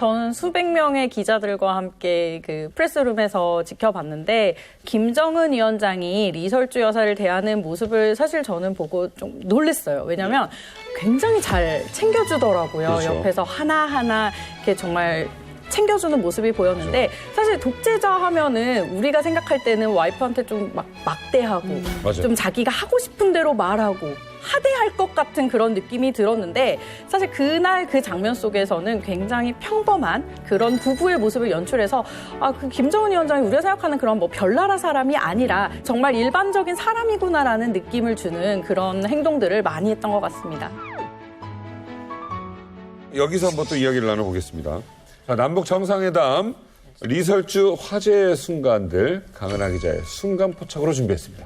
Speaker 4: 저는 수백 명의 기자들과 함께 그 프레스룸에서 지켜봤는데 김정은 위원장이 리설주 여사를 대하는 모습을 사실 저는 보고 좀 놀랐어요. 왜냐하면 굉장히 잘 챙겨주더라고요.
Speaker 9: 그렇죠.
Speaker 4: 옆에서 하나하나 이렇게 정말 챙겨주는 모습이 보였는데 사실 독재자 하면은 우리가 생각할 때는 와이프한테 좀 막 막대하고
Speaker 9: 맞아요.
Speaker 4: 좀 자기가 하고 싶은 대로 말하고 하대할 것 같은 그런 느낌이 들었는데 사실 그날 그 장면 속에서는 굉장히 평범한 그런 부부의 모습을 연출해서 그 김정은 위원장이 우리가 생각하는 그런 뭐 별나라 사람이 아니라 정말 일반적인 사람이구나라는 느낌을 주는 그런 행동들을 많이 했던 것 같습니다.
Speaker 9: 여기서 한번 또 이야기를 나눠보겠습니다. 자, 남북 정상회담 리설주 화제의 순간들 강은하 기자의 순간 포착으로 준비했습니다.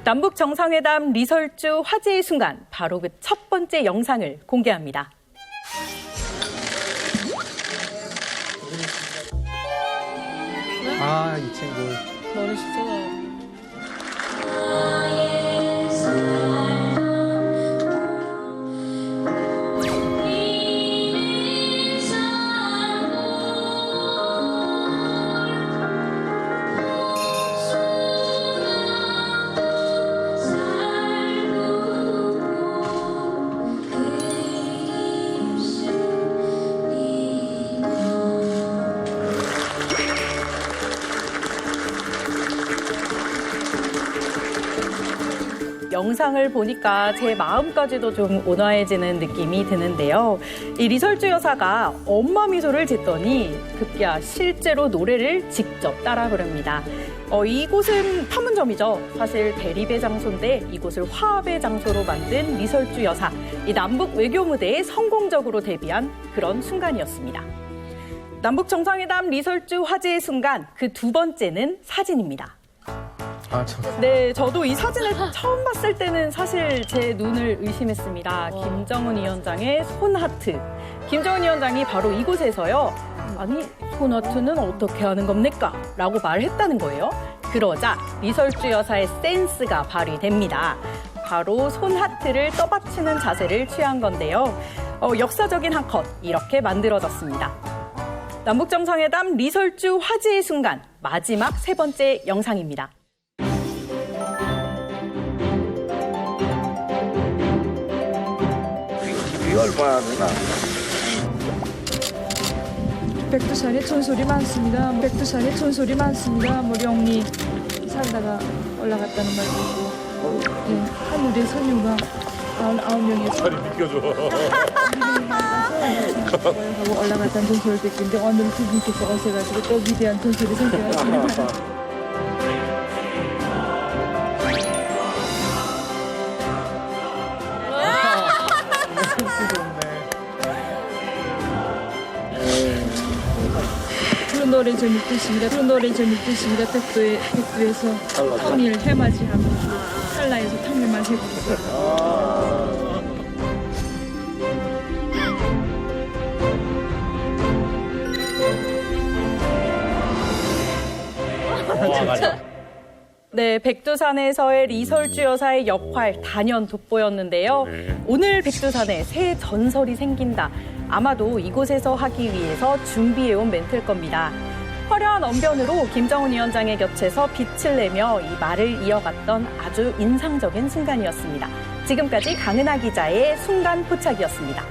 Speaker 4: 남북 정상회담 리설주 화제의 순간, 바로 그 첫 번째 영상을 공개합니다.
Speaker 7: 이 친구.
Speaker 2: 머리 진짜
Speaker 4: 영상을 보니까 제 마음까지도 좀 온화해지는 느낌이 드는데요. 이 리설주 여사가 엄마 미소를 짓더니 급기야 실제로 노래를 직접 따라 부릅니다. 이곳은 판문점이죠. 사실 대립의 장소인데 이곳을 화합의 장소로 만든 리설주 여사. 이 남북 외교 무대에 성공적으로 데뷔한 그런 순간이었습니다. 남북 정상회담 리설주 화제의 순간, 그 두 번째는 사진입니다. 네, 저도 이 사진을 처음 봤을 때는 사실 제 눈을 의심했습니다. 김정은 위원장의 손하트. 김정은 위원장이 바로 이곳에서요. 아니, 손하트는 어떻게 하는 겁니까? 라고 말했다는 거예요. 그러자 리설주 여사의 센스가 발휘됩니다. 바로 손하트를 떠받치는 자세를 취한 건데요. 역사적인 한 컷, 이렇게 만들어졌습니다. 남북정상회담 리설주 화제의 순간, 마지막 세 번째 영상입니다.
Speaker 16: 얼마나 되나?
Speaker 19: 백두산에 촌소리 많습니다. 백두산에 촌소리 많습니다. 영리 살다가 올라갔다는 말도 있고, 네, 하늘에 선유가 9명에서
Speaker 9: 살이 비켜줘.
Speaker 19: 하고 올라갔다는 전설을 듣는데 오늘 두 분께서 오셔가지고 또 위대한 전설이 생겨났습니다. 그런 노래 재밌으십니다. 그런 노래 재밌으십니다. 백두에서 통일 해맞이하고 한라에서 탕일만 해보겠습니다.
Speaker 4: 네, 백두산에서의 리설주 여사의 역할 단연 돋보였는데요. 오늘 백두산에 새 전설이 생긴다. 아마도 이곳에서 하기 위해서 준비해온 멘트일 겁니다. 화려한 언변으로 김정은 위원장의 곁에서 빛을 내며 이 말을 이어갔던 아주 인상적인 순간이었습니다. 지금까지 강은하 기자의 순간 포착이었습니다.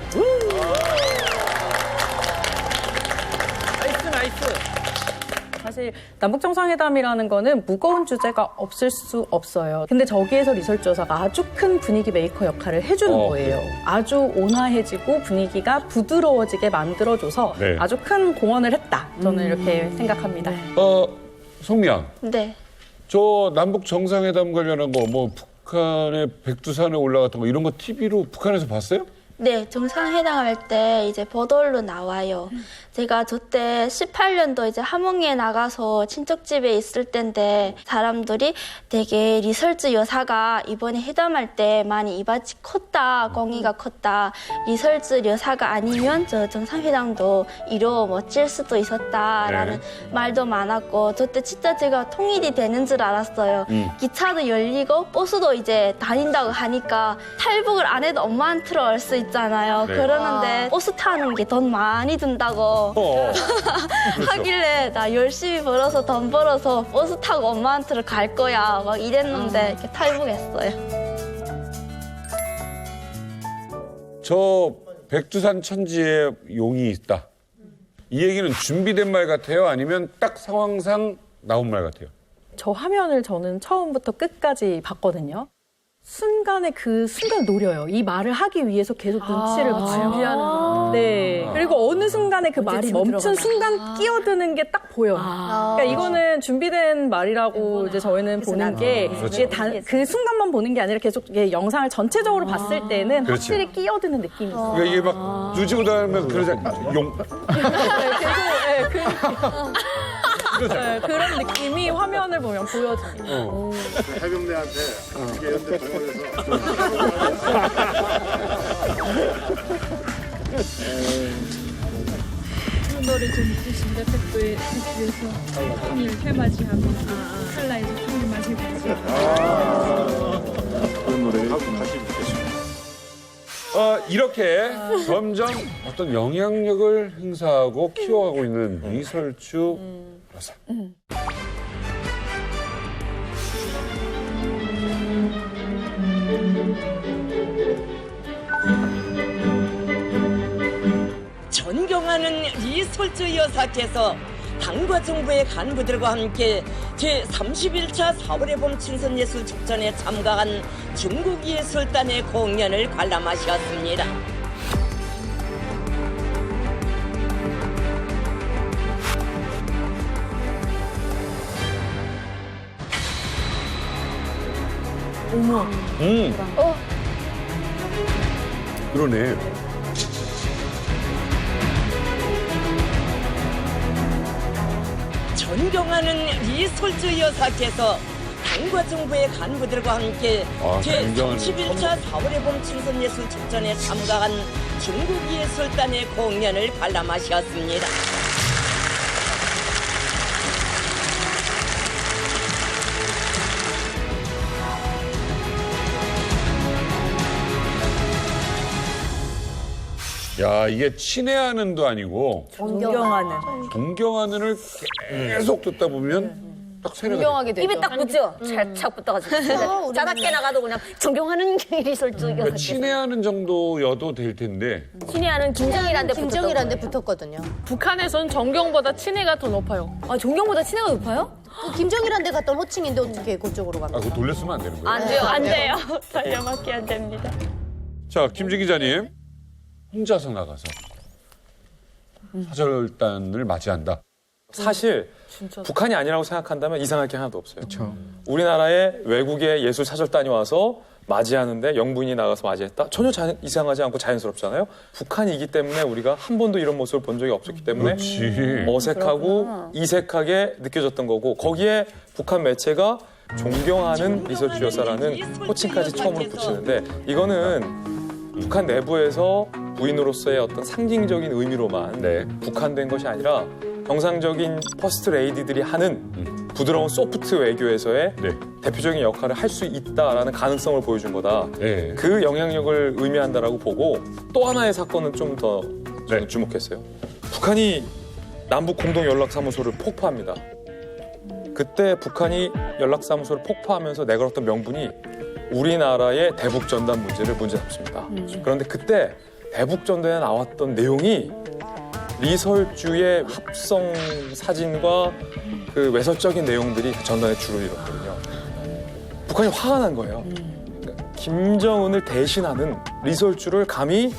Speaker 6: 나이스.
Speaker 4: 사실 남북정상회담이라는 거는 무거운 주제가 없을 수 없어요. 근데 저기에서 리설주 여사가 아주 큰 분위기 메이커 역할을 해주는 거예요. 아주 온화해지고 분위기가 부드러워지게 만들어줘서
Speaker 9: 네.
Speaker 4: 아주 큰 공헌을 했다. 저는 이렇게 생각합니다.
Speaker 9: 송미양.
Speaker 17: 네.
Speaker 9: 저 남북 정상회담 관련한 거, 뭐 북한의 백두산에 올라갔던 거 이런 거 TV로 북한에서 봤어요?
Speaker 17: 네, 정상회담 할 때 이제 보도로 나와요. 제가 저때 18년도 이제 함흥에 나가서 친척집에 있을 때인데 사람들이 되게 리설주 여사가 이번에 회담할 때 많이 이바지 컸다, 공의가 컸다. 리설주 여사가 아니면 저 정상회담도 이뤄 멋질 수도 있었다라는 말도 많았고 저때 진짜 제가 통일이 되는 줄 알았어요. 기차도 열리고 버스도 이제 다닌다고 하니까 탈북을 안 해도 엄마한테 올 수 있잖아요.
Speaker 16: 네.
Speaker 17: 그러는데 버스 타는 게 돈 많이 든다고 하길래 나 열심히 벌어서 돈 벌어서 버스 타고 엄마한테 갈 거야 막 이랬는데 이렇게 탈북했어요.
Speaker 9: 저 백두산 천지에 용이 있다. 이 얘기는 준비된 말 같아요? 아니면 딱 상황상 나온 말 같아요?
Speaker 4: 저 화면을 저는 처음부터 끝까지 봤거든요. 순간에 그 순간 노려요. 이 말을 하기 위해서 계속 눈치를 봐요.
Speaker 2: 준비하는
Speaker 4: 네. 그리고 어느 순간에 그 말이 멈춘 순간 끼어드는 게 딱 보여요. 그러니까 이거는 준비된 말이라고 이제 저희는 보는 게 이게 그 순간만 보는 게 아니라 계속 이게 영상을 전체적으로 봤을 때는
Speaker 9: 그렇지.
Speaker 4: 확실히 끼어드는 느낌이 있어요.
Speaker 9: 그러니까 이게 막 누지고 다니면 그러잖아. 용.
Speaker 4: 네, 그런 느낌이 화면을 보면 보여집니다.
Speaker 16: 해병대한테 그게 연대
Speaker 19: 그 노래 좀 있으신데 백두에서 통일 회맞이하고 칼라에서 통일 맞이해보지.
Speaker 9: 그런 노래를 다시 듣겠습니다. 이렇게 점점 어떤 영향력을 행사하고 키워가고 있는 이설주 여사.
Speaker 22: 존경하는 이설주 여사께서 당과 정부의 간부들과 함께 제31차 4월의 봄 친선예술축전에 참가한 중국 예술단의 공연을 관람하셨습니다.
Speaker 4: 어머.
Speaker 9: 그러네.
Speaker 22: 존경하는 이설주 여사께서 당과 정부의 간부들과 함께
Speaker 9: 굉장한
Speaker 22: 제31차 4월의 봄 친선예술축전에 참가한 중국 예술단의 공연을 관람하셨습니다.
Speaker 9: 야, 이게 친애하는도 아니고 존경하는을 계속 듣다 보면 딱 세례가
Speaker 18: 존경하게 되죠. 입에 딱 붙죠? 찰착 붙어가지고. 짜답게 나가도 그냥 존경하는 이설주 여사.
Speaker 9: 그러니까 친애하는 정도여도 될 텐데.
Speaker 18: 친애하는
Speaker 5: 김정일한 데 붙었거든요.
Speaker 2: 북한에서는 존경보다 친애가 더 높아요.
Speaker 18: 아, 존경보다 친애가 높아요?
Speaker 5: 김정일한 데 갔던 호칭인데 어떻게 그쪽으로 갑니까?
Speaker 9: 그거 돌렸으면 안 되는 거예요?
Speaker 17: 안 돼요, 안 돼요. 돌려막기 안 됩니다.
Speaker 9: 자, 김지 기자님. 혼자서 나가서 사절단을 맞이한다.
Speaker 1: 사실 북한이 아니라고 생각한다면 이상할 게 하나도 없어요. 우리나라에 외국의 예술 사절단이 와서 맞이하는데 영부인이 나가서 맞이했다? 전혀 이상하지 않고 자연스럽잖아요. 북한이기 때문에 우리가 한 번도 이런 모습을 본 적이 없었기 때문에
Speaker 9: 그렇지.
Speaker 1: 어색하고 이색하게 느껴졌던 거고 거기에 북한 매체가 존경하는 이설주 여사라는 호칭까지 처음으로 붙이는데 이거는 북한 내부에서 부인으로서의 어떤 상징적인 의미로만 국한된 것이 아니라 정상적인 퍼스트 레이디들이 하는 부드러운 소프트 외교에서의 대표적인 역할을 할 수 있다라는 가능성을 보여준 거다. 그 영향력을 의미한다라고 보고 또 하나의 사건은 좀 더 주목했어요. 북한이 남북 공동 연락사무소를 폭파합니다. 그때 북한이 연락사무소를 폭파하면서 내걸었던 명분이 우리나라의 대북전단 문제를 문제 삼습니다. 그런데 그때 대북전단에 나왔던 내용이 리설주의 합성 사진과 그 외설적인 내용들이 그 전단에 주를 이뤘거든요. 북한이 화가 난 거예요. 그러니까 김정은을 대신하는 리설주를 감히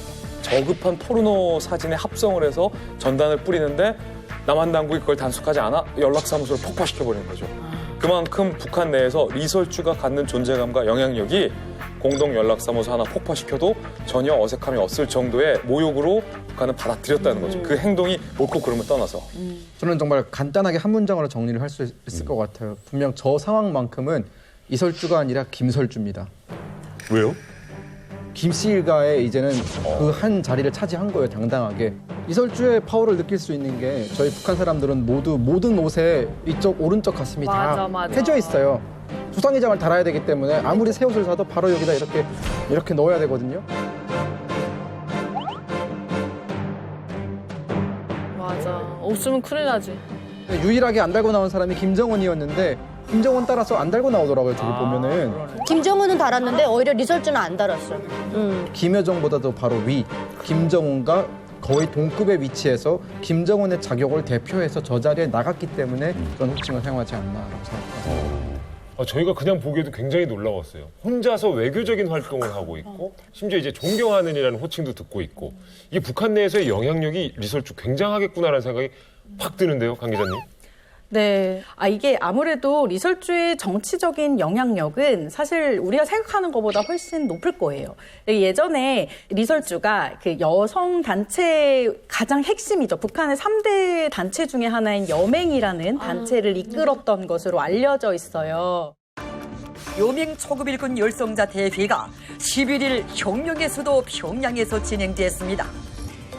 Speaker 1: 저급한 포르노 사진에 합성을 해서 전단을 뿌리는데 남한 당국이 그걸 단속하지 않아 연락사무소를 폭파시켜버리는 거죠. 그만큼 북한 내에서 리설주가 갖는 존재감과 영향력이 공동 연락사무소 하나 폭파시켜도 전혀 어색함이 없을 정도의 모욕으로 북한은 받아들였다는 거죠. 그 행동이 옳고 그름을 떠나서.
Speaker 7: 저는 정말 간단하게 한 문장으로 정리를 할 수 있을 것 같아요. 분명 저 상황만큼은 이설주가 아니라 김설주입니다.
Speaker 9: 왜요?
Speaker 7: 김씨 일가에 이제는 그 한 자리를 차지한 거예요, 당당하게. 이설주의 파워를 느낄 수 있는 게 저희 북한 사람들은 모두 모든 옷에 이쪽 오른쪽 가슴이 다
Speaker 2: 맞아.
Speaker 7: 해져 있어요. 수상의장을 달아야 되기 때문에 아무리 새 옷을 사도 바로 여기다 이렇게 넣어야 되거든요.
Speaker 2: 맞아. 없으면 큰일 나지.
Speaker 7: 유일하게 안 달고 나온 사람이 김정은이었는데 김정은 따라서 안 달고 나오더라고요, 저기 보면은.
Speaker 5: 김정은은 달았는데 오히려 리설주는 안 달았어요.
Speaker 7: 김여정보다도 바로 위, 김정은과 거의 동급의 위치에서 김정은의 자격을 대표해서 저 자리에 나갔기 때문에 그런 호칭을 사용하지 않나라고 생각합니다.
Speaker 3: 저희가 그냥 보기에도 굉장히 놀라웠어요. 혼자서 외교적인 활동을 하고 있고 심지어 이제 존경하는이라는 호칭도 듣고 있고 이게 북한 내에서의 영향력이 리설주 굉장하겠구나라는 생각이 확 드는데요, 강 기자님.
Speaker 4: 네. 이게 아무래도 리설주의 정치적인 영향력은 사실 우리가 생각하는 것보다 훨씬 높을 거예요. 예전에 리설주가 그 여성 단체 가장 핵심이죠. 북한의 3대 단체 중에 하나인 여맹이라는 단체를 이끌었던 것으로 알려져 있어요.
Speaker 12: 요맹 초급 일군 열성자 대회가 11일 혁명의 수도 평양에서 진행됐습니다.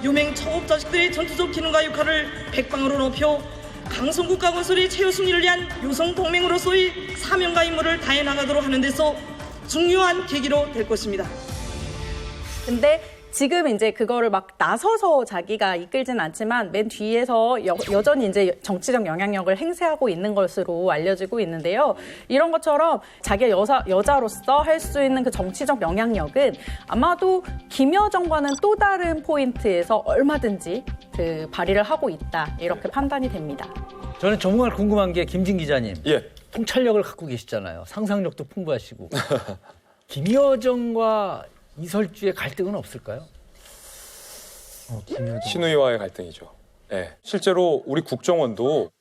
Speaker 21: 요맹 초급 자식들의 전투적 기능과 역할을 백방으로 높여 강성국가 건설의 최후 승리를 위한 요성 동맹으로서의 사명과 임무를 다해 나가도록 하는 데서 중요한 계기로 될 것입니다.
Speaker 4: 근데 지금 이제 그거를 막 나서서 자기가 이끌진 않지만 맨 뒤에서 여전히 이제 정치적 영향력을 행사하고 있는 것으로 알려지고 있는데요. 이런 것처럼 자기가 여자로서 할 수 있는 그 정치적 영향력은 아마도 김여정과는 또 다른 포인트에서 얼마든지 그 발휘를 하고 있다. 이렇게 판단이 됩니다.
Speaker 10: 저는 정말 궁금한 게 김진 기자님.
Speaker 1: 예.
Speaker 10: 통찰력을 갖고 계시잖아요. 상상력도 풍부하시고. 김여정과 이설주의 갈등은 없을까요?
Speaker 1: 신우이와의 갈등이죠. 네. 실제로 우리 국정원도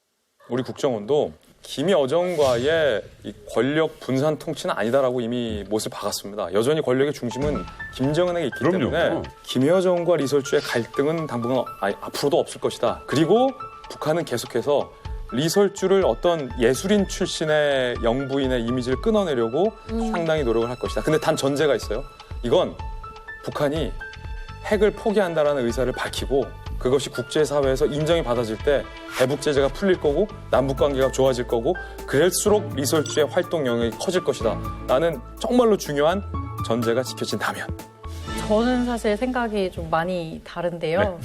Speaker 1: 김여정과의 이 권력 분산 통치는 아니다라고 이미 못을 박았습니다. 여전히 권력의 중심은 김정은에게 있기 때문에 김여정과 리설주의 갈등은 당분간 앞으로도 없을 것이다. 그리고 북한은 계속해서 리설주를 어떤 예술인 출신의 영부인의 이미지를 끊어내려고 상당히 노력을 할 것이다. 근데 단 전제가 있어요. 이건 북한이 핵을 포기한다라는 의사를 밝히고 그것이 국제사회에서 인정이 받아질 때 대북 제재가 풀릴 거고 남북 관계가 좋아질 거고 그럴수록 리설주의 활동 영역이 커질 것이다. 라는 정말로 중요한 전제가 지켜진다면.
Speaker 4: 저는 사실 생각이 좀 많이 다른데요.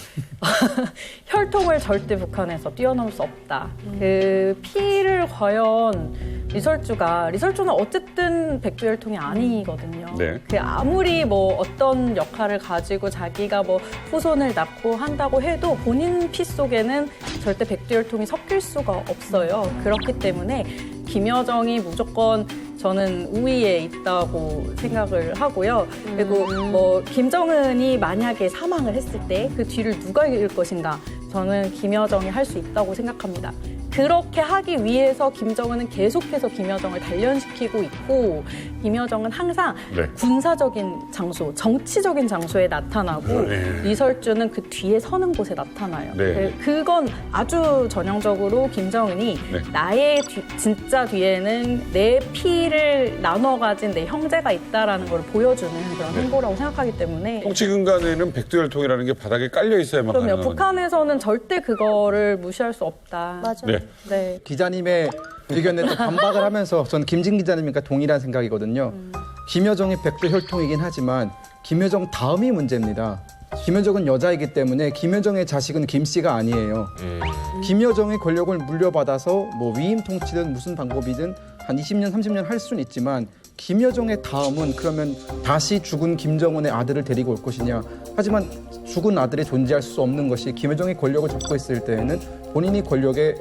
Speaker 4: 혈통을 절대 북한에서 뛰어넘을 수 없다. 그 피를 과연 리설주는 어쨌든 백두혈통이 아니거든요.
Speaker 9: 네.
Speaker 4: 그 아무리 뭐 어떤 역할을 가지고 자기가 뭐 후손을 낳고 한다고 해도 본인 피 속에는 절대 백두혈통이 섞일 수가 없어요. 그렇기 때문에 김여정이 무조건 저는 우위에 있다고 생각을 하고요. 그리고 뭐 김정은이 만약에 사망을 했을 때 그 뒤를 누가 이을 것인가? 저는 김여정이 할 수 있다고 생각합니다. 그렇게 하기 위해서 김정은은 계속해서 김여정을 단련시키고 있고 김여정은 항상 군사적인 장소, 정치적인 장소에 나타나고 리설주는 그 뒤에 서는 곳에 나타나요. 그건 아주 전형적으로 김정은이 나의 진짜 뒤에는 내 피를 나눠 가진 내 형제가 있다라는 걸 보여주는 그런 행보라고 생각하기 때문에
Speaker 9: 통치 근간에는 백두혈통이라는 게 바닥에 깔려 있어야만
Speaker 4: 그럼요.
Speaker 9: 가능한
Speaker 4: 북한에서는 절대 그거를 무시할 수 없다.
Speaker 5: 맞아요.
Speaker 4: 네.
Speaker 7: 기자님의 의견에 또 반박을 하면서 전 김진 기자님과 동일한 생각이거든요. 김여정이 백두혈통이긴 하지만 김여정 다음이 문제입니다. 김여정은 여자이기 때문에 김여정의 자식은 김씨가 아니에요. 김여정의 권력을 물려받아서 뭐 위임 통치든 무슨 방법이든 한 20년, 30년 할 수는 있지만 김여정의 다음은 그러면 다시 죽은 김정은의 아들을 데리고 올 것이냐. 하지만 죽은 아들이 존재할 수 없는 것이 김여정의 권력을 잡고 있을 때에는 본인이 권력에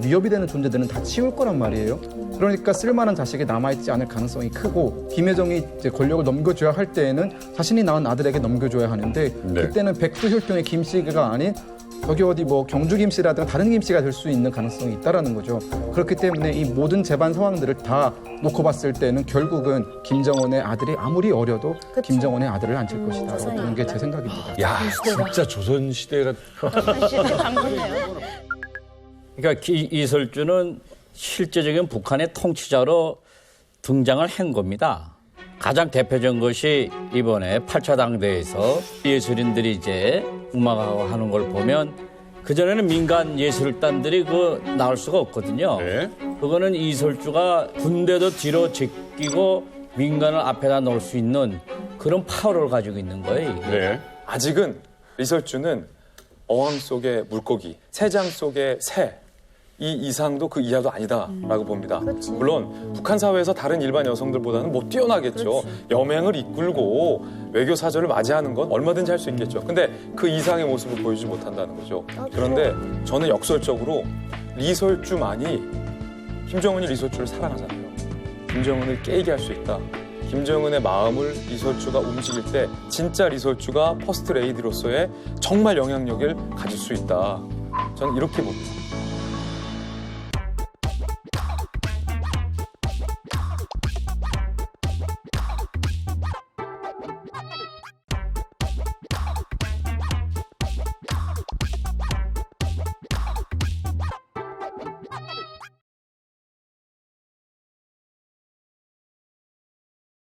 Speaker 7: 위협이 되는 존재들은 다 치울 거란 말이에요. 그러니까 쓸만한 자식이 남아있지 않을 가능성이 크고 김여정이 이제 권력을 넘겨줘야 할 때에는 자신이 낳은 아들에게 넘겨줘야 하는데 그때는 백두혈통의 김씨가 아닌 여기 어디 뭐 경주 김씨라든가 다른 김씨가 될 수 있는 가능성이 있다라는 거죠. 그렇기 때문에 이 모든 재반 상황들을 다 놓고 봤을 때는 결국은 김정은의 아들이 아무리 어려도 김정은의 아들을 앉힐 것이다. 그런 게 제 생각입니다.
Speaker 9: 야, 진짜 조선시대가.
Speaker 6: 그러니까 이설주는 실제적인 북한의 통치자로 등장을 한 겁니다. 가장 대표적인 것이 이번에 8차 당대에서 예술인들이 이제 음악하고 하는 걸 보면 그전에는 민간 예술단들이 나올 수가 없거든요.
Speaker 9: 네.
Speaker 6: 그거는 이설주가 군대도 뒤로 제끼고 민간을 앞에다 놓을 수 있는 그런 파워를 가지고 있는 거예요. 이게.
Speaker 9: 네.
Speaker 1: 아직은 리설주는 어항 속의 물고기, 새장 속의 새, 이 이상도 그 이하도 아니다라고 봅니다. 물론 북한 사회에서 다른 일반 여성들보다는 못 뛰어나겠죠. 여맹을 이끌고 외교 사절을 맞이하는 건 얼마든지 할 수 있겠죠. 근데 그 이상의 모습을 보여주지 못한다는 거죠. 그런데 저는 역설적으로 리설주만이 김정은이 리설주를 사랑하잖아요. 김정은을 깨게 할 수 있다. 김정은의 마음을 리설주가 움직일 때 진짜 리설주가 퍼스트 레이디로서의 정말 영향력을 가질 수 있다. 저는 이렇게 봅니다.